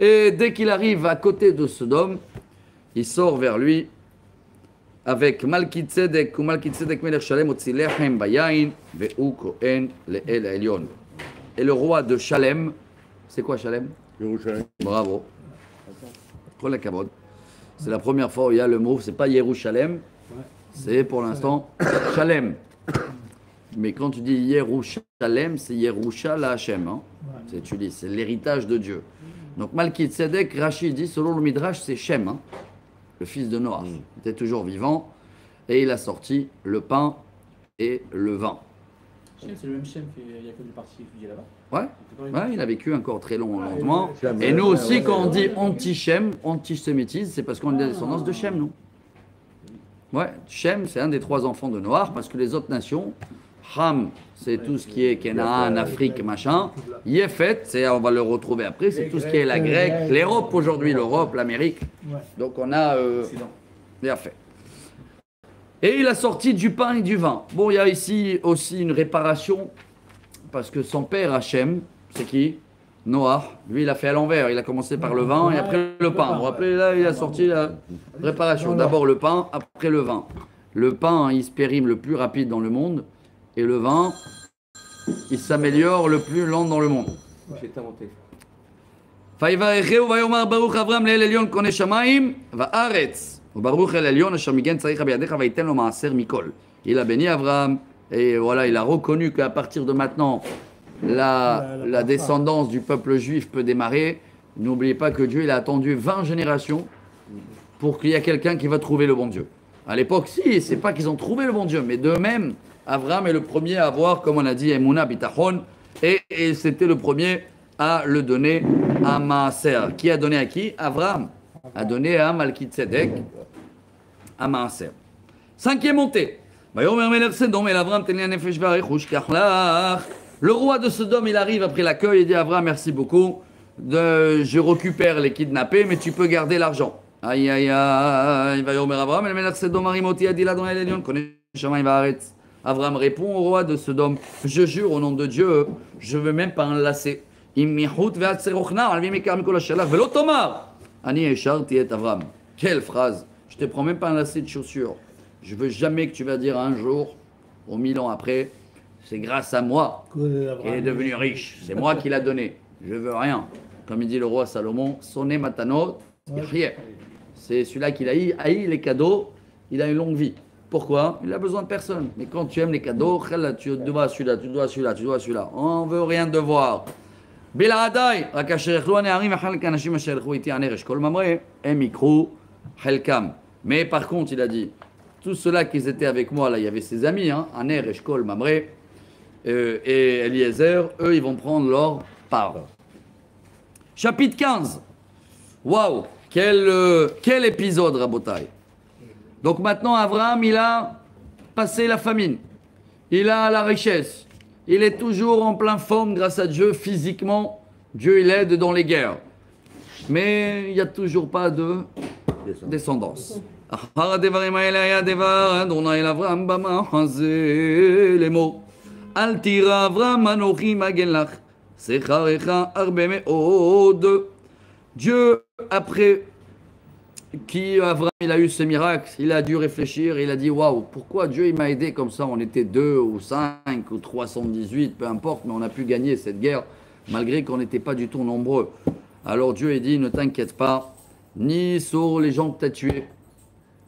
Et dès qu'il arrive à côté de Sodome, il sort vers lui avec Malki-Tzedek ou Malki-Tzedek Melech Shalem Otzi Lechem Bayain Ve'u Kohen Le'el Elyon. Et le roi de Shalem, c'est quoi Shalem? Jérusalem. Bravo. Kol HaKavod. C'est la première fois où il y a le mot, c'est pas Yerushalem, c'est pour l'instant Shalem. Mais quand tu dis Yerushalem, c'est Yerusha la Hashem. Hein? Tu dis, c'est l'héritage de Dieu. Donc Malki Tzedek, Rachid dit, selon le Midrash, c'est Shem, hein? Le fils de Noach. Il était toujours vivant et il a sorti le pain et le vin. Shem, c'est le même Shem qu'il y a que du parti étudié là-bas. Ouais, il a vécu encore très longtemps. Et nous aussi, quand on dit anti-Shem, antisémitisme, c'est parce qu'on est la descendance de Shem, nous. Ouais, Shem, c'est un des 3 enfants de Noach, parce que les autres nations, Ham, c'est tout ce qui est Canaan, Afrique, machin. Yefet, on va le retrouver après, c'est tout ce qui est la grecque, l'Europe aujourd'hui, l'Europe, l'Amérique. Donc on a bien fait. Et il a sorti du pain et du vin. Bon, il y a ici aussi une réparation, parce que son père Hachem, c'est qui? Noah. Lui, il a fait à l'envers. Il a commencé par le vin et après le pain. Bon, après, là, il a sorti la réparation. D'abord le pain, après le vin. Le pain, il se périme le plus rapide dans le monde. Et le vin, il s'améliore le plus lent dans le monde. J'ai inventé. ויברכהו ויאמר ברוך אברהם לאל עליון קונה שמיים וארץ וברוך אל עליון אשר מגן צריך בידיך וייתן לו מעשר מכל. Il a béni Abraham et voilà, il a reconnu qu'à partir de maintenant la descendance du peuple juif peut démarrer. N'oubliez pas que Dieu il a attendu 20 générations pour qu'il y ait quelqu'un qui va trouver le bon Dieu. À l'époque, si, c'est pas qu'ils ont trouvé le bon Dieu, mais d'eux-mêmes, Abraham est le premier à avoir, comme on a dit, Emouna Bitachon, et c'était le premier à le donner à Maaser. Qui a donné à qui? Abraham a donné à Malki-Tzedek, à Maaser. 5e montée. Le roi de Sodome, il arrive après l'accueil et dit à Abraham, merci beaucoup, je récupère les kidnappés, mais tu peux garder l'argent. Aïe aïe aïe, Abraham répond au roi de Sodome, je jure au nom de Dieu, je ne veux même pas enlacer. Quelle phrase, je ne te prends même pas un lacet de chaussures. Je veux jamais que tu vas dire un jour, ou 1000 ans après, c'est grâce à moi qu'il est devenu riche. C'est moi qui l'a donné. Je veux rien. Comme il dit le roi Salomon, sonné matanot, c'est celui-là qui a haï les cadeaux, il a une longue vie. Pourquoi? Il a besoin de personne. Mais quand tu aimes les cadeaux, tu dois celui-là, tu dois celui-là, tu dois celui-là. On veut rien devoir. בלעדיי, רק אשר יכלו הנערים וחלק האנשים אשר ילכו איתי הנרש כל ממרא, הם יקחו חלקם. Mais par contre, il a dit, tous ceux-là qui étaient avec moi, là, il y avait ses amis, hein, Aner, Eshkol, Mamré et Eliezer, eux, ils vont prendre leur part. Chapitre 15. Waouh, quel épisode, Rabotai. Donc maintenant, Abraham, il a passé la famine. Il a la richesse. Il est toujours en pleine forme grâce à Dieu, physiquement. Dieu, il aide dans les guerres. Mais il n'y a toujours pas de descendance. Les mots. Al tira Avram anochi magen lach. Secharecha arbe me'od. Dieu, après Abraham il a eu ce miracle, il a dû réfléchir, il a dit waouh, pourquoi Dieu il m'a aidé comme ça? On était 2 ou 5 ou 318, peu importe, mais on a pu gagner cette guerre malgré qu'on n'était pas du tout nombreux. Alors Dieu a dit ne t'inquiète pas, ni sur les gens que tu as tués,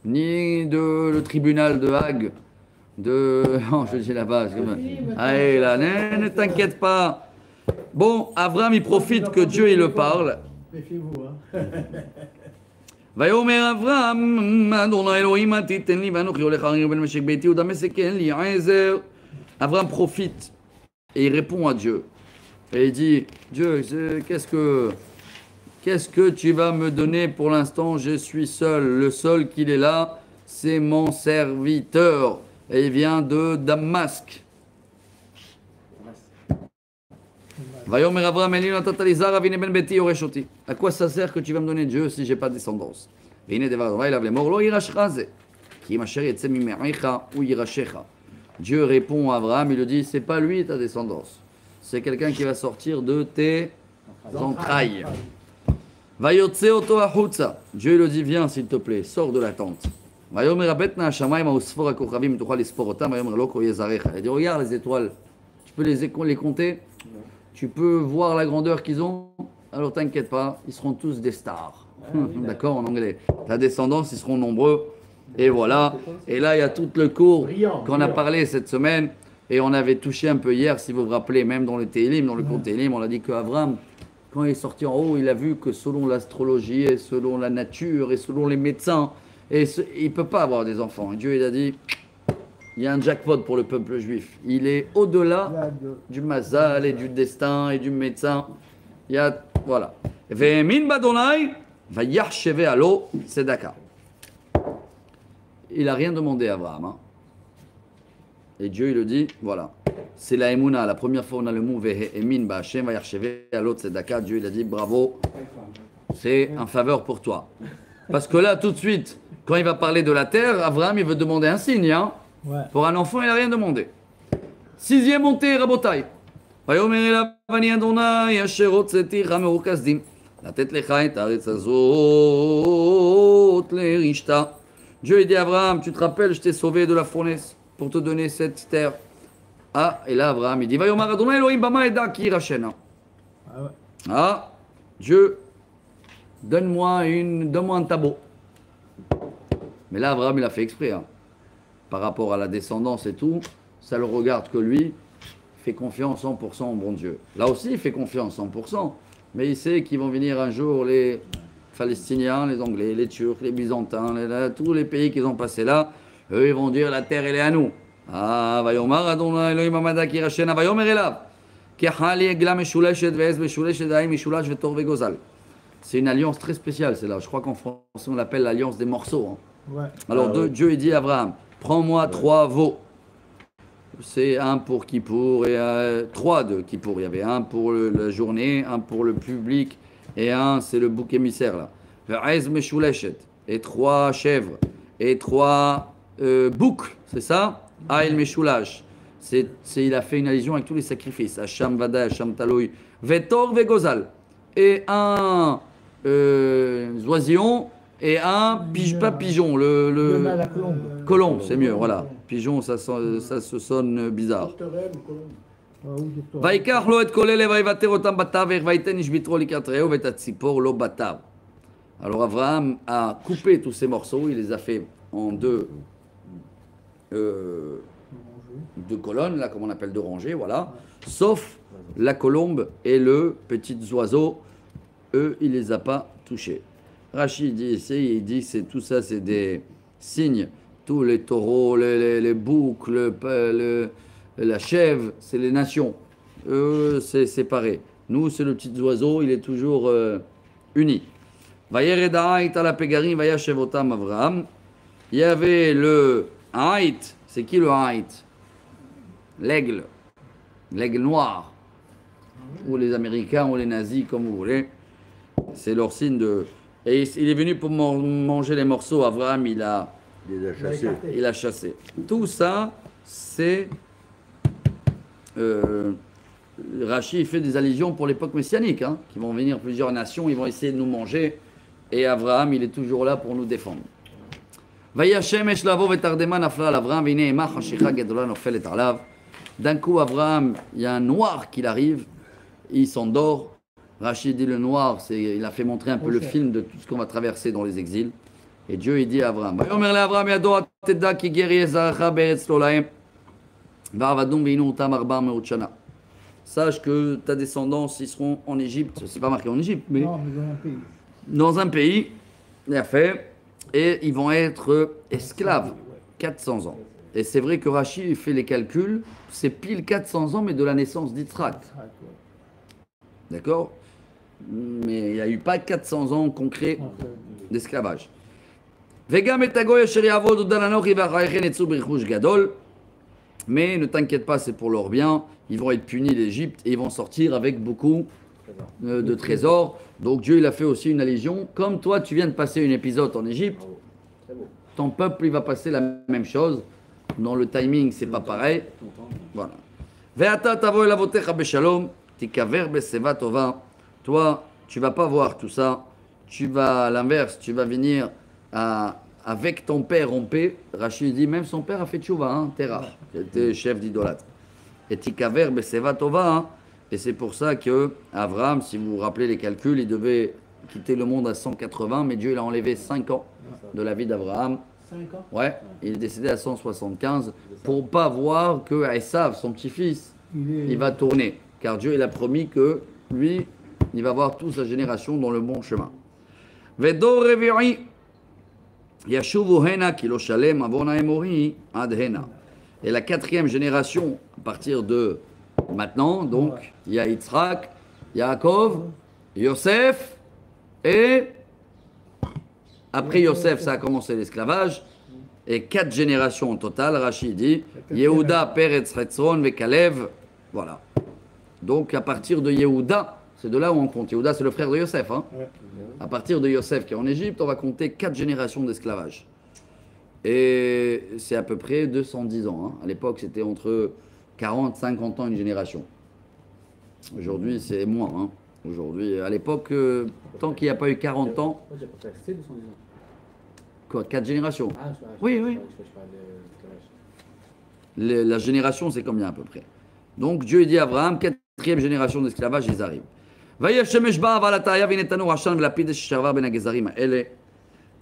ni de le tribunal de Hague, non, je dis là-bas, allez là, ne t'inquiète pas. Bon, Abraham il profite que Dieu il le parle. Méfiez-vous, hein. ויאמר אברהם, אדוני אלוהים תיתן לי ואנוכי הולך הרים בין משק ביתי ודמשק אין לי עזר. Abraham profite et il répond à Dieu. Et il dit, Dieu, qu'est-ce que tu vas me donner pour l'instant? Je suis seul. Le seul qu'il est là, c'est mon serviteur. Et il vient de Damasque. Vayomer Avram Elinu Natatalizar Avine Ben Beti Yoreshoti. À quoi ça sert que tu vas me donner Dieu si j'ai pas de descendance? Vine Devar Adonai Lav Lemor Lo Yirashcha Ze. Ki Masher Yetze Mime'icha ou Yirashecha. Dieu répond à Abraham, il lui dit c'est pas lui ta descendance. C'est quelqu'un qui va sortir de tes entrailles. Vayotse Oto Ahutza. Dieu lui dit viens s'il te plaît, sors de la tente. Vayomer Abetna Hashamayim Ausfor HaKochavim Tuchal Lispor Otam. Vayomer Lo Ko Yezarecha. Il dit regarde les étoiles. Tu peux les compter? Tu peux voir la grandeur qu'ils ont? Alors t'inquiète pas, ils seront tous des stars. D'accord, en anglais. Ta descendance, ils seront nombreux. Et voilà. Et là, il y a tout le cours qu'on a parlé cette semaine. Et on avait touché un peu hier, si vous vous rappelez, même dans le Télim, dans le cours Télim, on a dit qu'Avram, quand il est sorti en haut, il a vu que selon l'astrologie et selon la nature et selon les médecins, il ne peut pas avoir des enfants. Et Dieu, il a dit, il y a un jackpot pour le peuple juif. Il est au-delà du mazal et du destin et du médecin. Il y a, voilà. Ve'emin badonai vayachsheve alo tzedaka. Il n'a rien demandé à Abraham. Hein. Et Dieu, il le dit, voilà. C'est la Emouna. La première fois, on a le mot Ve'emin ba'Hashem vayachsheve alo tzedaka. Dieu, il a dit, bravo, c'est un faveur pour toi. Parce que là, tout de suite, quand il va parler de la terre, Abraham, il veut demander un signe. Hein. Ouais. Pour un enfant, il n'a rien demandé. Sixième montée, Rabotai. Vayomer elav ani Adonai asher hotzeticha merukazdim latet lecha et haaretz hazot lerishta. Dieu dit à Abraham, tu te rappelles, je t'ai sauvé de la fournaise pour te donner cette terre. Ah, et là Abraham il dit Vayomer Adonai Elohim bama eda ki yirashena. Ah, Dieu, donne-moi un tableau. Mais là Abraham il a fait exprès. Hein. Par rapport à la descendance et tout, ça le regarde que lui, fait confiance 100% au bon Dieu. Là aussi, il fait confiance 100%, mais il sait qu'ils vont venir un jour les Palestiniens, les Anglais, les Turcs, les Byzantins, tous les pays qu'ils ont passés là, eux, ils vont dire la terre, elle est à nous. Ah, Vayomar Adonai Elohim Amada Kirashena, Vayomer Elav, Kehali Egla Meshuleshet Ve'ez Meshuleshet Daim Meshulash Ve'tor Ve'gozal. C'est une alliance très spéciale, c'est là. Je crois qu'en français, on l'appelle l'alliance des morceaux. Hein. Ouais. Alors, Dieu, il dit à Abraham, prends-moi 3 veaux. C'est un pour Kippour et 3 de Kippour. Il y avait un pour la journée, un pour le public et un, c'est le bouc émissaire là. Et 3 chèvres et 3 boucs, c'est ça? Aïl Meshulash. Il a fait une allusion avec tous les sacrifices. Hacham Vada, Hacham Taloui, Vetor Vegozal. Et un oisillon. Et pas pigeon, la colombe, c'est mieux, voilà. Pigeon, ça se sonne bizarre. Alors Abraham a coupé tous ces morceaux, il les a fait en deux colonnes, là, comme on appelle 2 rangées, voilà. Sauf la colombe et le petit oiseau, eux, il les a pas touchés. Rachid dit ici, il dit que tout ça, c'est des signes. Tous les taureaux, les boucs, la chèvre, c'est les nations. Eux, c'est séparé. Nous, c'est le petit oiseau, il est toujours uni. Il y avait le haït. C'est qui le haït? L'aigle. L'aigle noir. Ou les Américains, ou les nazis, comme vous voulez. C'est leur signe de... Et il est venu pour manger les morceaux. Abraham, il a chassé. Tout ça, c'est... Rachid fait des allusions pour l'époque messianique, hein, qui vont venir plusieurs nations, ils vont essayer de nous manger. Et Abraham, il est toujours là pour nous défendre. D'un coup, Abraham, il y a un noir qui arrive, il s'endort. Rachid dit le noir, il a fait montrer un peu le film de tout ce qu'on va traverser dans les exils. Et Dieu, il dit à Abraham, sache que ta descendance, ils seront en Égypte. C'est pas marqué en Égypte, mais dans un pays, il a fait, et ils vont être esclaves 400 ans. Et c'est vrai que Rachid fait les calculs, c'est pile 400 ans, mais de la naissance d'Yitzhak. D'accord? Mais il n'y a eu pas 400 ans concrets d'esclavage. Mais ne t'inquiète pas, c'est pour leur bien. Ils vont être punis l'Égypte et ils vont sortir avec beaucoup de trésors. Donc Dieu, il a fait aussi une allusion. Comme toi, tu viens de passer un épisode en Égypte, ton peuple, il va passer la même chose. Dans le timing, c'est pas pareil. Voilà. Ve'ata tavo elavotecha beshalom, tikaver beseva tova. Toi, tu vas pas voir tout ça. Tu vas à l'inverse, tu vas venir avec ton père en paix. Rachid dit, même son père a fait tchouva, hein, Terah, qui était chef d'idolâtre. Et tikaver beseva tova, hein. Et c'est pour ça que Abraham, si vous vous rappelez les calculs, il devait quitter le monde à 180, mais Dieu il a enlevé 5 ans de la vie d'Abraham. 5 ans. Ouais, il est décédé à 175 pour pas voir que Esav, son petit-fils, il va tourner. Car Dieu il a promis que lui, il va voir toute sa génération dans le bon chemin. Vedor revi'i yashuvu hena kilo shalem avona emori ad hena. Et la quatrième génération, à partir de maintenant, donc, il y a Yitzhak, Yaakov, Yosef, et après Yosef, ça a commencé l'esclavage, et 4 générations au total, Rachid dit, Yehuda, Peretz, Hetzron, Vekalev, voilà. Donc, à partir de Yehuda, c'est de là où on compte. Yehuda, c'est le frère de Yosef. Hein. À partir de Yosef, qui est en Égypte, on va compter 4 générations d'esclavage. Et c'est à peu près 210 ans. Hein. À l'époque, c'était entre 40 50 ans une génération. Aujourd'hui, c'est moins. Hein. Aujourd'hui, à l'époque, tant qu'il n'y a pas eu 40 ans. Quoi, 4 générations? Oui, oui. La génération, c'est combien à peu près? Donc Dieu dit à Abraham, 4e génération d'esclavage, ils arrivent.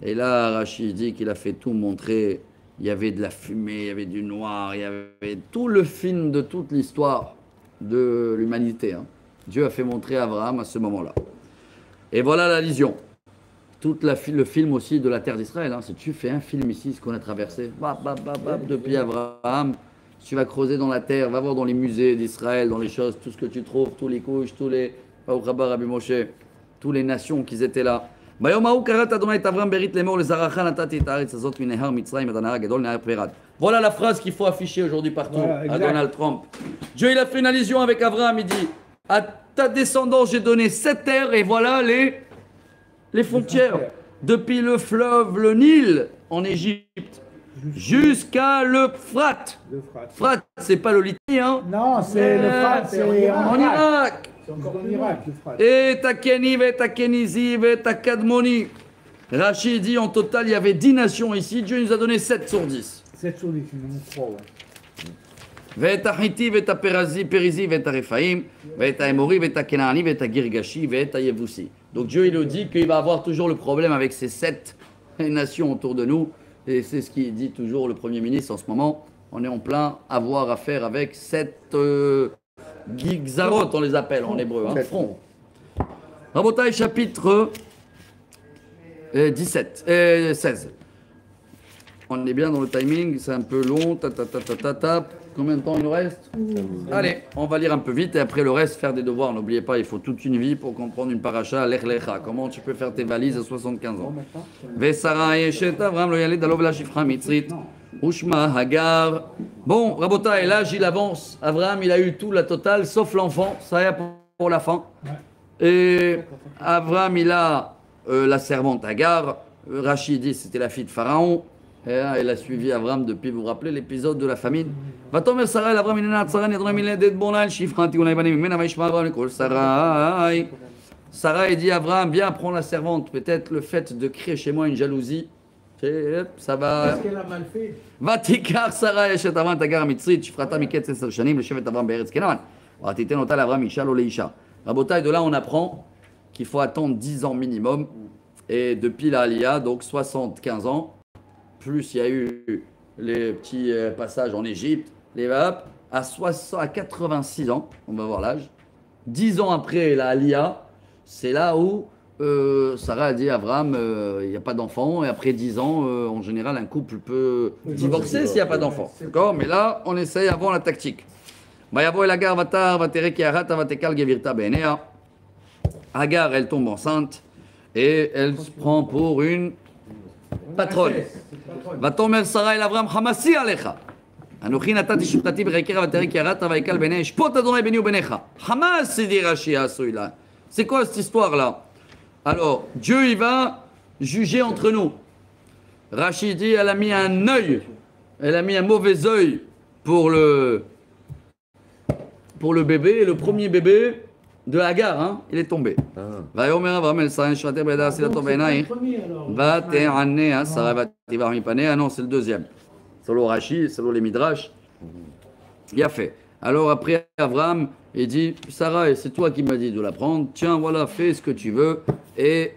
Et là, Rachid dit qu'il a fait tout montrer. Il y avait de la fumée, il y avait du noir, il y avait tout le film de toute l'histoire de l'humanité. Hein. Dieu a fait montrer à Abraham à ce moment-là. Et voilà la vision. Tout le film aussi de la terre d'Israël. Hein. Si tu fais un film ici, ce qu'on a traversé, depuis Abraham, tu vas creuser dans la terre, va voir dans les musées d'Israël, dans les choses, tout ce que tu trouves, tous les couches, tous les Rabbi Moshe, toutes les nations qui étaient là. Voilà la phrase qu'il faut afficher aujourd'hui partout à Donald Trump. Dieu il a fait une allusion avec Abraham, il dit à ta descendance j'ai donné 7 terres et voilà les frontières. Depuis le fleuve, le Nil en Égypte jusqu'à l'Euphrate. Frat, c'est pas le Litanie, hein? Non, c'est le Frat, c'est en Irak. C'est encore en Irak, le Frat. Et ta Keniv, et ta Keniziv, et ta Kadmoni. Rachid dit en total, il y avait 10 nations ici. Dieu nous a donné 7 sur 10. 7 sur 10, il nous manque 3, ouais. Veta Hiti, Veta Perizi, Veta Rephaim, Veta Emori, Veta Kenani, Veta Girgashi, Veta Yevusi. Donc Dieu il nous dit qu'il va avoir toujours le problème avec ces 7 nations autour de nous. Et c'est ce qu'il dit toujours le Premier ministre en ce moment. On est en plein avoir affaire avec 7 Gigzarot, on les appelle en hébreu, hein, front. Rabotai, chapitre 16. On est bien dans le timing, c'est un peu long. Combien de temps il nous reste? Allez, on va lire un peu vite et après le reste, faire des devoirs. N'oubliez pas, il faut toute une vie pour comprendre une paracha, l'ech lecha. Comment tu peux faire tes valises à 75 ans? Vesara Yeshet Avram lo yalid alo v'la shifra mitzrit. Ushma Hagar. Bon, Rabotai, là, il avance. Abraham, il a eu tout, la totale, sauf l'enfant. Ça y est pour la fin. Et Abraham, il a la servante Hagar. Rachid dit c'était la fille de Pharaon. Et là, il a suivi Abraham depuis, vous vous rappelez, l'épisode de la famine. Va-t-on Sarah, Abraham, il n'a pas Sarah, il dit à Abraham, viens, prends la servante. Peut-être le fait de créer chez moi une jalousie. Ça va. Qu'est-ce qu'elle a mal fait? ותיקח שרה אשת אברהם את הגר המצרית, שפחתה מקץ 10 שנים לשבט אברהם בארץ כנען. ותיתן אותה לאברהם אישה לא לאישה. Rabotai, de là on apprend qu'il faut attendre 10 ans minimum. Et depuis la Aliyah, donc 75 ans, plus il y a eu les petits passages en Égypte, les vapes, à 86 ans, on va voir l'âge. 10 ans après la Aliyah, c'est là où Sarah a dit à Abraham, il n'y a pas d'enfant, et après 10 ans, en général, un couple peut divorcer s'il n'y a pas d'enfant. D'accord? Mais là, on essaye avant la tactique. Hagar, elle tombe enceinte, et elle se prend pour une patronne. Va tomber Sarah et Abraham, Hamasi Alecha. אנוכי נתתי שפטתי בחיקך ותראה כי ירדת ויקל בעיני, ישפוט אדוני ביני וביניך. Hamas, dit Rashi à celui-là. C'est quoi cette histoire-là? Alors, Dieu, il va juger entre nous. Rashi dit, elle a mis un œil, elle a mis un mauvais œil pour le bébé, et le premier bébé de Hagar, hein, il est tombé. ויאמר אברהם אל שרה נשמתך בידה עשילתו בעינייך ותעניה שרה ותברך מפניה. Ah non, c'est le deuxième. Selon Rashi, selon les Midrash. Il a fait. Alors après, Abraham, il dit, Sarah, c'est toi qui m'as dit de la prendre. Tiens, voilà, fais ce que tu veux. Et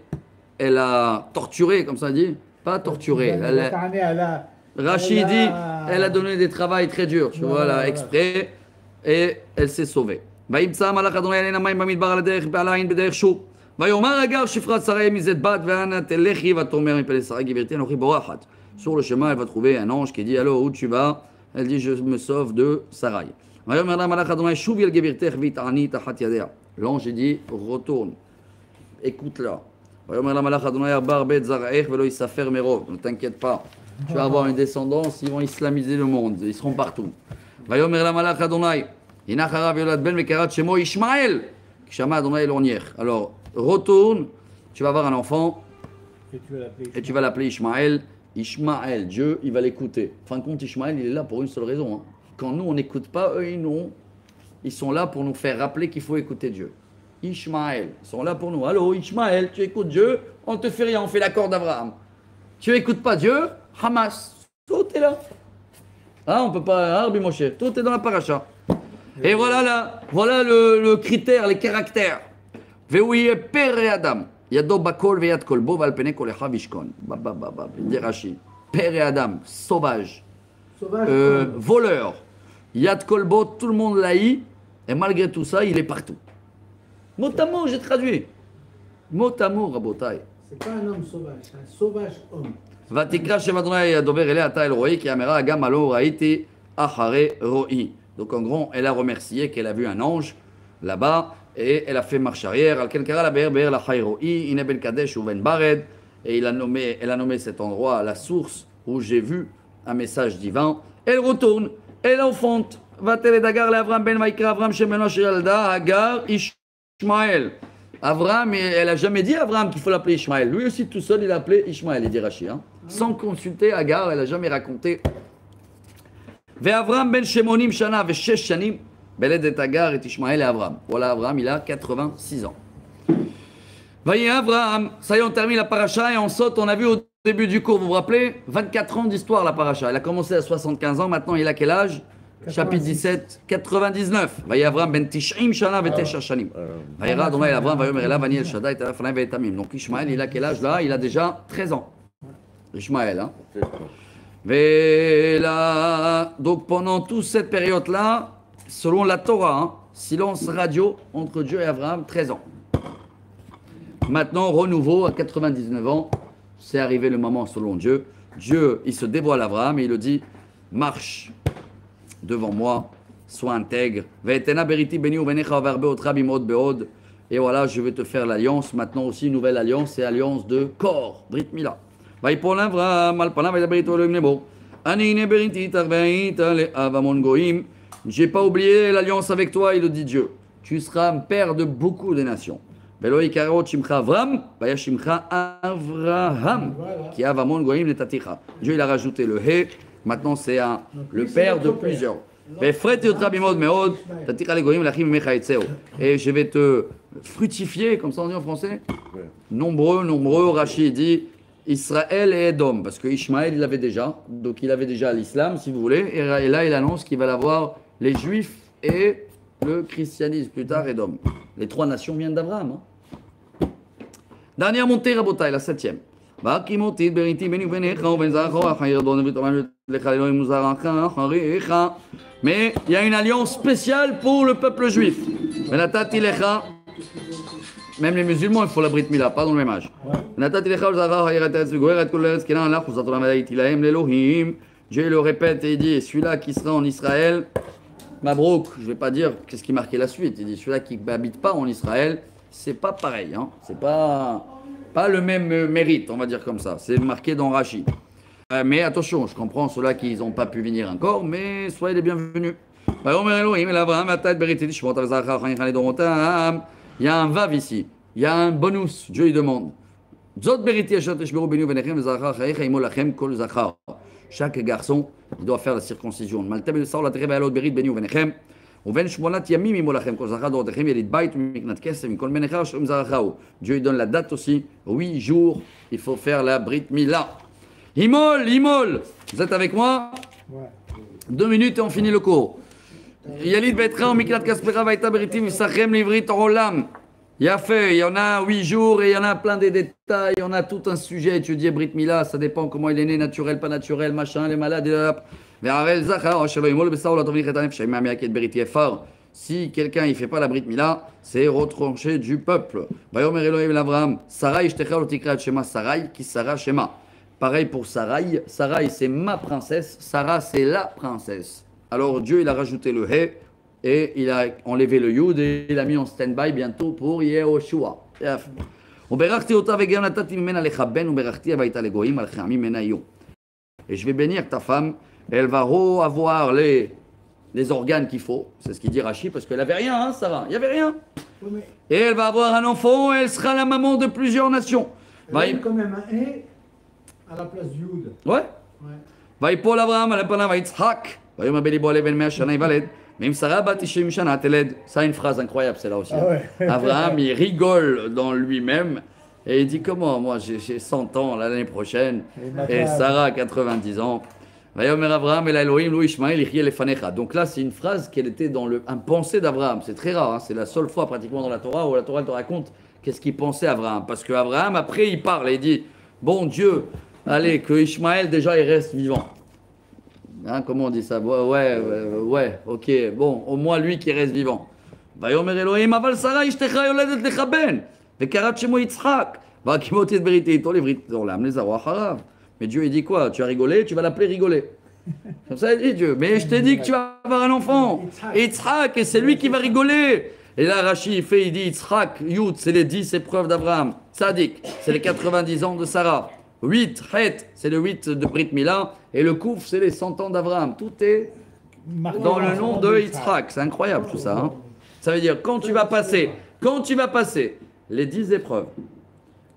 elle a torturé, comme ça dit. Pas torturé. Rashi dit, elle a donné des travails très durs, tu vois, là, exprès. Et elle s'est sauvée. וימצא מלאך אדוני אל עין המים במדבר על הדרך בעל העין בדרך שוב. ויאמר הגר שפרת שרה מזאת בת ואנה תלכי ותאמר מפני שרה גברתי אנוכי בורחת. Sur le chemin, elle va trouver un ange qui dit alors où tu vas? Elle dit je me sauve de Sarai. ויאמר לה מלאך אדוני שובי אל גברתך והתעני תחת ידיה. L'ange dit retourne, écoute-la. ויאמר לה מלאך אדוני הרבה את זרעך ולא יספר מרוב. Ne t'inquiète pas, tu vas avoir une descendance, ils vont islamiser le monde, ils seront partout. ויאמר לה מלאך אדוני הנה אחריו יולד בן וקראת שמו ישמעאל כי שמע אדוני לא ניח. Alors retourne, tu vas avoir un enfant et tu vas l'appeler Ishmaël. Ishmaël, Dieu, il va l'écouter. En fin de compte, Ishmaël, il est là pour une seule raison. Hein. Quand nous, on n'écoute pas, eux, ils sont là pour nous faire rappeler qu'il faut écouter Dieu. Ishmaël, ils sont là pour nous. Allô, Ishmaël, tu écoutes Dieu, on ne te fait rien, on fait l'accord d'Abraham. Tu n'écoutes pas Dieu, Hamas, tout est là. Ah, on ne peut pas, Arbi Moshe, tout est dans la paracha. Et voilà là, voilà le critère, les caractères. Veouye père et Adam. Yado bakol veyad kolbo val pene kolecha vishkon. Dit Rashi. Père et Adam, sauvage, voleur. Yad kolbo, tout le monde l'haït. Et malgré tout ça, il est partout. Mot amour, j'ai traduit. Mot amour, rabotai. C'est pas un homme sauvage, c'est un sauvage homme. ותקרא שם אדוני הדובר אליה אתה אל רועי כי אמרה גם הלא ראיתי אחרי רועי. Donc en gros, elle a remercié qu'elle a vu un ange là-bas et elle a fait marche arrière. Al Kenkara la Be'er la Chayroi, Ine Ben Kadesh ou Ben Bared. Et elle a nommé cet endroit la source où j'ai vu un message divin. Elle retourne, elle enfante. Va-t-elle d'Agar le Avram Ben Vaikra Avram Shemeno Sheyalda Agar Ishmaël. Avram, elle a jamais dit à Avram qu'il faut l'appeler Ishmaël. Lui aussi tout seul, il l'a appelé Ishmaël, il dit Rashi. Hein. Sans consulter Agar, elle a jamais raconté. ואברהם בן 80 שנה ו6 שנים בלד את הגר את ישמעאל לאברהם. Voilà, Abraham, il a 86 ans. Voyez, Abraham, ça y est, on termine la paracha et on saute. On a vu au début du cours, vous vous rappelez, 24 ans d'histoire la paracha. Elle a commencé à 75 ans, maintenant il a quel âge? Chapitre 17, 99. Voyez, Abraham ben 90 shana ve9 shanim. Voyez, Adonai Abraham, voyez, Merela, Vani El Shaddai, Tarafanaim ve Etamim. Donc Ishmaël, il a quel âge là? Il a déjà 13 ans. Ishmaël, hein. Là, donc pendant toute cette période-là, selon la Torah, hein, silence radio entre Dieu et Abraham, 13 ans. Maintenant, renouveau à 99 ans, c'est arrivé le moment selon Dieu. Dieu, il se dévoile à Abraham et il le dit, marche devant moi, sois intègre. Et voilà, je vais te faire l'alliance. Maintenant aussi, une nouvelle alliance, c'est alliance de corps, Brit Mila. J'ai pas oublié l'alliance avec toi, il le dit Dieu. Tu seras un père de beaucoup de nations. Dieu il a rajouté le he. Maintenant c'est le père de plusieurs. Et je vais te fructifier, comme ça on dit en français. Nombreux, Rashi dit Israël et Edom, parce que Ishmaël il l'avait déjà, donc il avait déjà l'islam si vous voulez, et là il annonce qu'il va l'avoir les juifs et le christianisme plus tard Edom. Les trois nations viennent d'Abraham. Hein. Dernière montée, Rabotai, la 7e. Mais il y a une alliance spéciale pour le peuple juif. Même les musulmans, il faut la Brit Mila, pas dans le même âge. Dieu le répète et il dit, celui-là qui sera en Israël, Mabrouk, je ne vais pas dire qu'est-ce qui marquait la suite. Il dit, celui-là qui n'habite pas en Israël, c'est pas pareil. Hein. C'est pas le même mérite, on va dire comme ça. C'est marqué dans Rashi. Mais attention, je comprends ceux-là qui n'ont pas pu venir encore, mais soyez les bienvenus. Il y a un vav ici, il y a un bonus, Dieu il demande. Chaque garçon il doit faire la circoncision. Dieu il donne la date aussi, 8 jours, il faut faire la Brit Mila. Imol, vous êtes avec moi? Ouais. 2 minutes et on finit le cours. Yalid Betra, Miklat Kaspera, Vaita Beritim, Sachem Livrit Olam. Il y a fait, il y en a 8 jours et il y en a plein de détails, il y en a tout un sujet étudié Brit Mila, ça dépend comment il est né, naturel, pas naturel, machin, les malades, si quelqu'un il fait pas la Brit Mila, c'est retranché du peuple. Sarai, qui Sarah Shema. Pareil pour Sarai. Sarai, c'est ma princesse. Sarah, c'est la princesse. Alors Dieu, il a rajouté le He et il a enlevé le Yud et il a mis en stand-by bientôt pour Yehoshua. Et je vais bénir ta femme. Elle va avoir les organes qu'il faut. C'est ce qu'il dit Rashi, parce qu'elle n'avait rien, hein, Sarah. Il n'y avait rien. Oui, mais Et elle va avoir un enfant et elle sera la maman de plusieurs nations. elle a eu quand même un E à la place du Youd. Ouais. Ouais. ויפול אברהם על פניו ויצחק, ויאמר בליבו לבן 100 שנה ייוולד, ואם שרה בת 90 שנה תלד. Ça, une phrase incroyable, c'est là aussi. Ah ouais. Abraham, il rigole dans lui-même et il dit comment, moi j'ai 100 ans l'année prochaine et Sarah 90 ans. ויאמר אברהם אל האלוהים לו ישמעאל יחיה לפניך. Donc là, c'est une phrase qui était dans un pensée d'Abraham. C'est très rare, hein. C'est la seule fois pratiquement dans la Torah où la Torah te raconte qu'est-ce qu'il pensait Abraham. Parce que Abraham, après, il parle et il dit, bon Dieu, allez, que Ishmaël, déjà, il reste vivant. Hein, comment on dit ça? Ouais, ok. Bon, au moins lui qui reste vivant. ויאמר אלוהים, אבל שרה אשתך יולדת לך בן, וקראת שמו יצחק, והקימו אותי את בריתי איתו לברית עולם לזרוע אחריו. Mais Dieu, il dit quoi? Tu as rigolé, tu vas l'appeler rigoler. Comme ça, il dit Dieu. Mais je t'ai dit que tu vas avoir un enfant. Yitzhak, et c'est lui qui va rigoler. Et là, Rashi, il dit Yitzhak, Yud, c'est les 10 épreuves d'Abraham. Tzadik, c'est les 90 ans de Sarah. 8, Het, c'est le 8 de Brit Mila. Et le Kouf, c'est les 100 ans d'Abraham. Tout est dans le nom de Yitzhak. C'est incroyable tout ça. Hein. Ça veut dire, quand tu vas passer les 10 épreuves,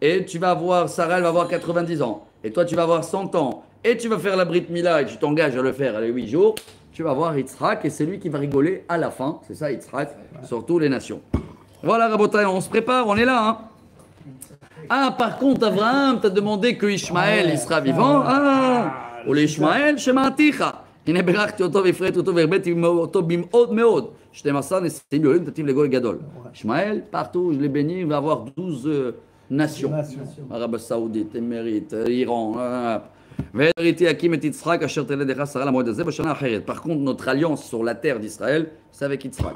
et tu vas voir, Sarah, elle va avoir 90 ans. Et toi, tu vas avoir 100 ans, et tu vas faire la Brit Mila, et tu t'engages à le faire les 8 jours, tu vas voir Yitzhak, et c'est lui qui va rigoler à la fin. C'est ça, Yitzhak, sur toutes les nations. Voilà, Rabotai, on se prépare, on est là. Hein. Ah, par contre, Abraham t'a demandé que Ishmaël, il sera vivant. Ah, ou l'Ishmaël, Shema Aticha. הנה ברכתי אותו והפרט אותו והרביתי אותו במאוד מאוד. 12 נשיאים יורים תתים לגוי גדול. ישמעאל, partout, je l'ai béni, il va avoir 12 nations. Arabie Saoudite, Émirate, Iran. והראיתי להקים את יצחק אשר תלד לך שרה למועד הזה בשנה אחרת. Par contre, notre alliance sur la terre d'Israël, c'est avec Yitzhak.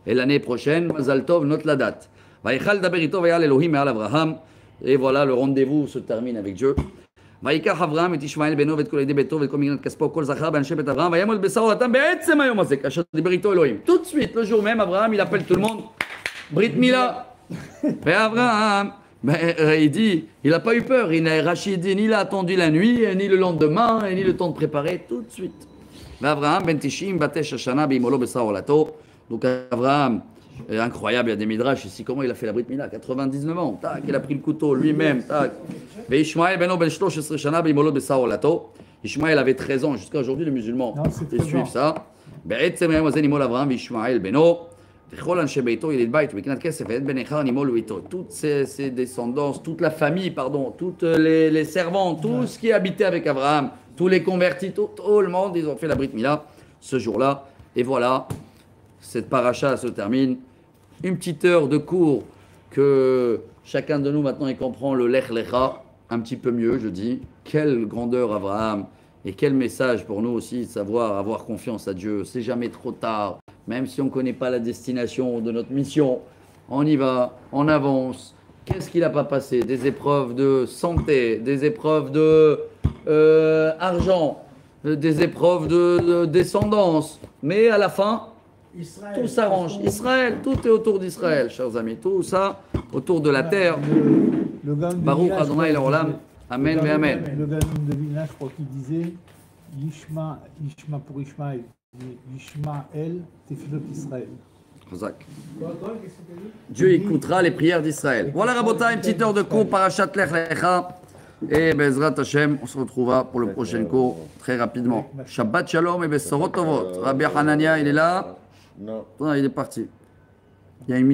Et l'année prochaine, Mazal Tov, note la date. ויכל לדבר איתו ויעל אלוהים מעל אברהם. Et voilà, le rendez-vous se termine avec Dieu. ויקח אברהם את ישמעאל בנו ואת כל ידי ביתו ואת כל מגנת כספו כל זכר באנשי בית אברהם וימול בשר אותם בעצם היום הזה כאשר דיבר איתו אלוהים. Tout de suite, le jour même, Abraham, il appelle tout le monde. Brit Mila. Abraham, il dit, il n'a pas eu peur. Rachid dit, ni il a attendu la nuit, ni le lendemain, ni le temps de préparer, tout de suite. Abraham, ben Tishim, Batesh Shana, Bimolo Bessar Olato. Donc Abraham, incroyable, il y a des midrash ici. Comment il a fait la Brit Mila? 99 ans. Tac, il a pris le couteau lui-même. Tac. Et Ishmaël, ben ben 13 Shana, Bimolo Bessar Olato. Ishmaël avait 13 ans. Jusqu'à aujourd'hui, les musulmans, ils suivent ça. בעצם היום הזה נימול אברהם וישמעאל בנו וכל אנשי ביתו יליד בית ובקנת כסף ואת בן נכר נימול ואיתו. Toutes ses descendants, toute la famille, pardon, toutes les servants, tout ce qui habitait avec Abraham, tous les convertis, tout le monde, ils ont fait la Brit Mila ce jour-là. Et voilà, cette paracha se termine. Une petite heure de cours que chacun de nous maintenant il comprend le Lech Lecha un petit peu mieux, je dis. Quelle grandeur Abraham! Et quel message pour nous aussi de savoir avoir confiance à Dieu. C'est jamais trop tard. Même si on ne connaît pas la destination de notre mission, on y va, on avance. Qu'est-ce qu'il n'a pas passé? Des épreuves de santé, des épreuves de argent, des épreuves de descendance. Mais à la fin, Israël, tout s'arrange. Israël, tout est autour d'Israël, chers amis. Tout ça autour de la terre. Baruch Adonai Leolam. Amen et Amen. Le Gaon de Vilna, je crois qu'il disait Yishma pour Ishmael, Yishmael, Tefilot Israël. Chazak. Quoi, qu'est-ce que tu as dit? Dieu écoutera les prières d'Israël. Voilà, Rabota, une petite heure de cours, Parashat Lech Lecha. Et Bezrat Hashem, on se retrouvera pour le prochain cours très rapidement. Shabbat Shalom et Bessorot Tovot. Rabbi Hanania, il est là? Non. Non, il est parti. Il y a une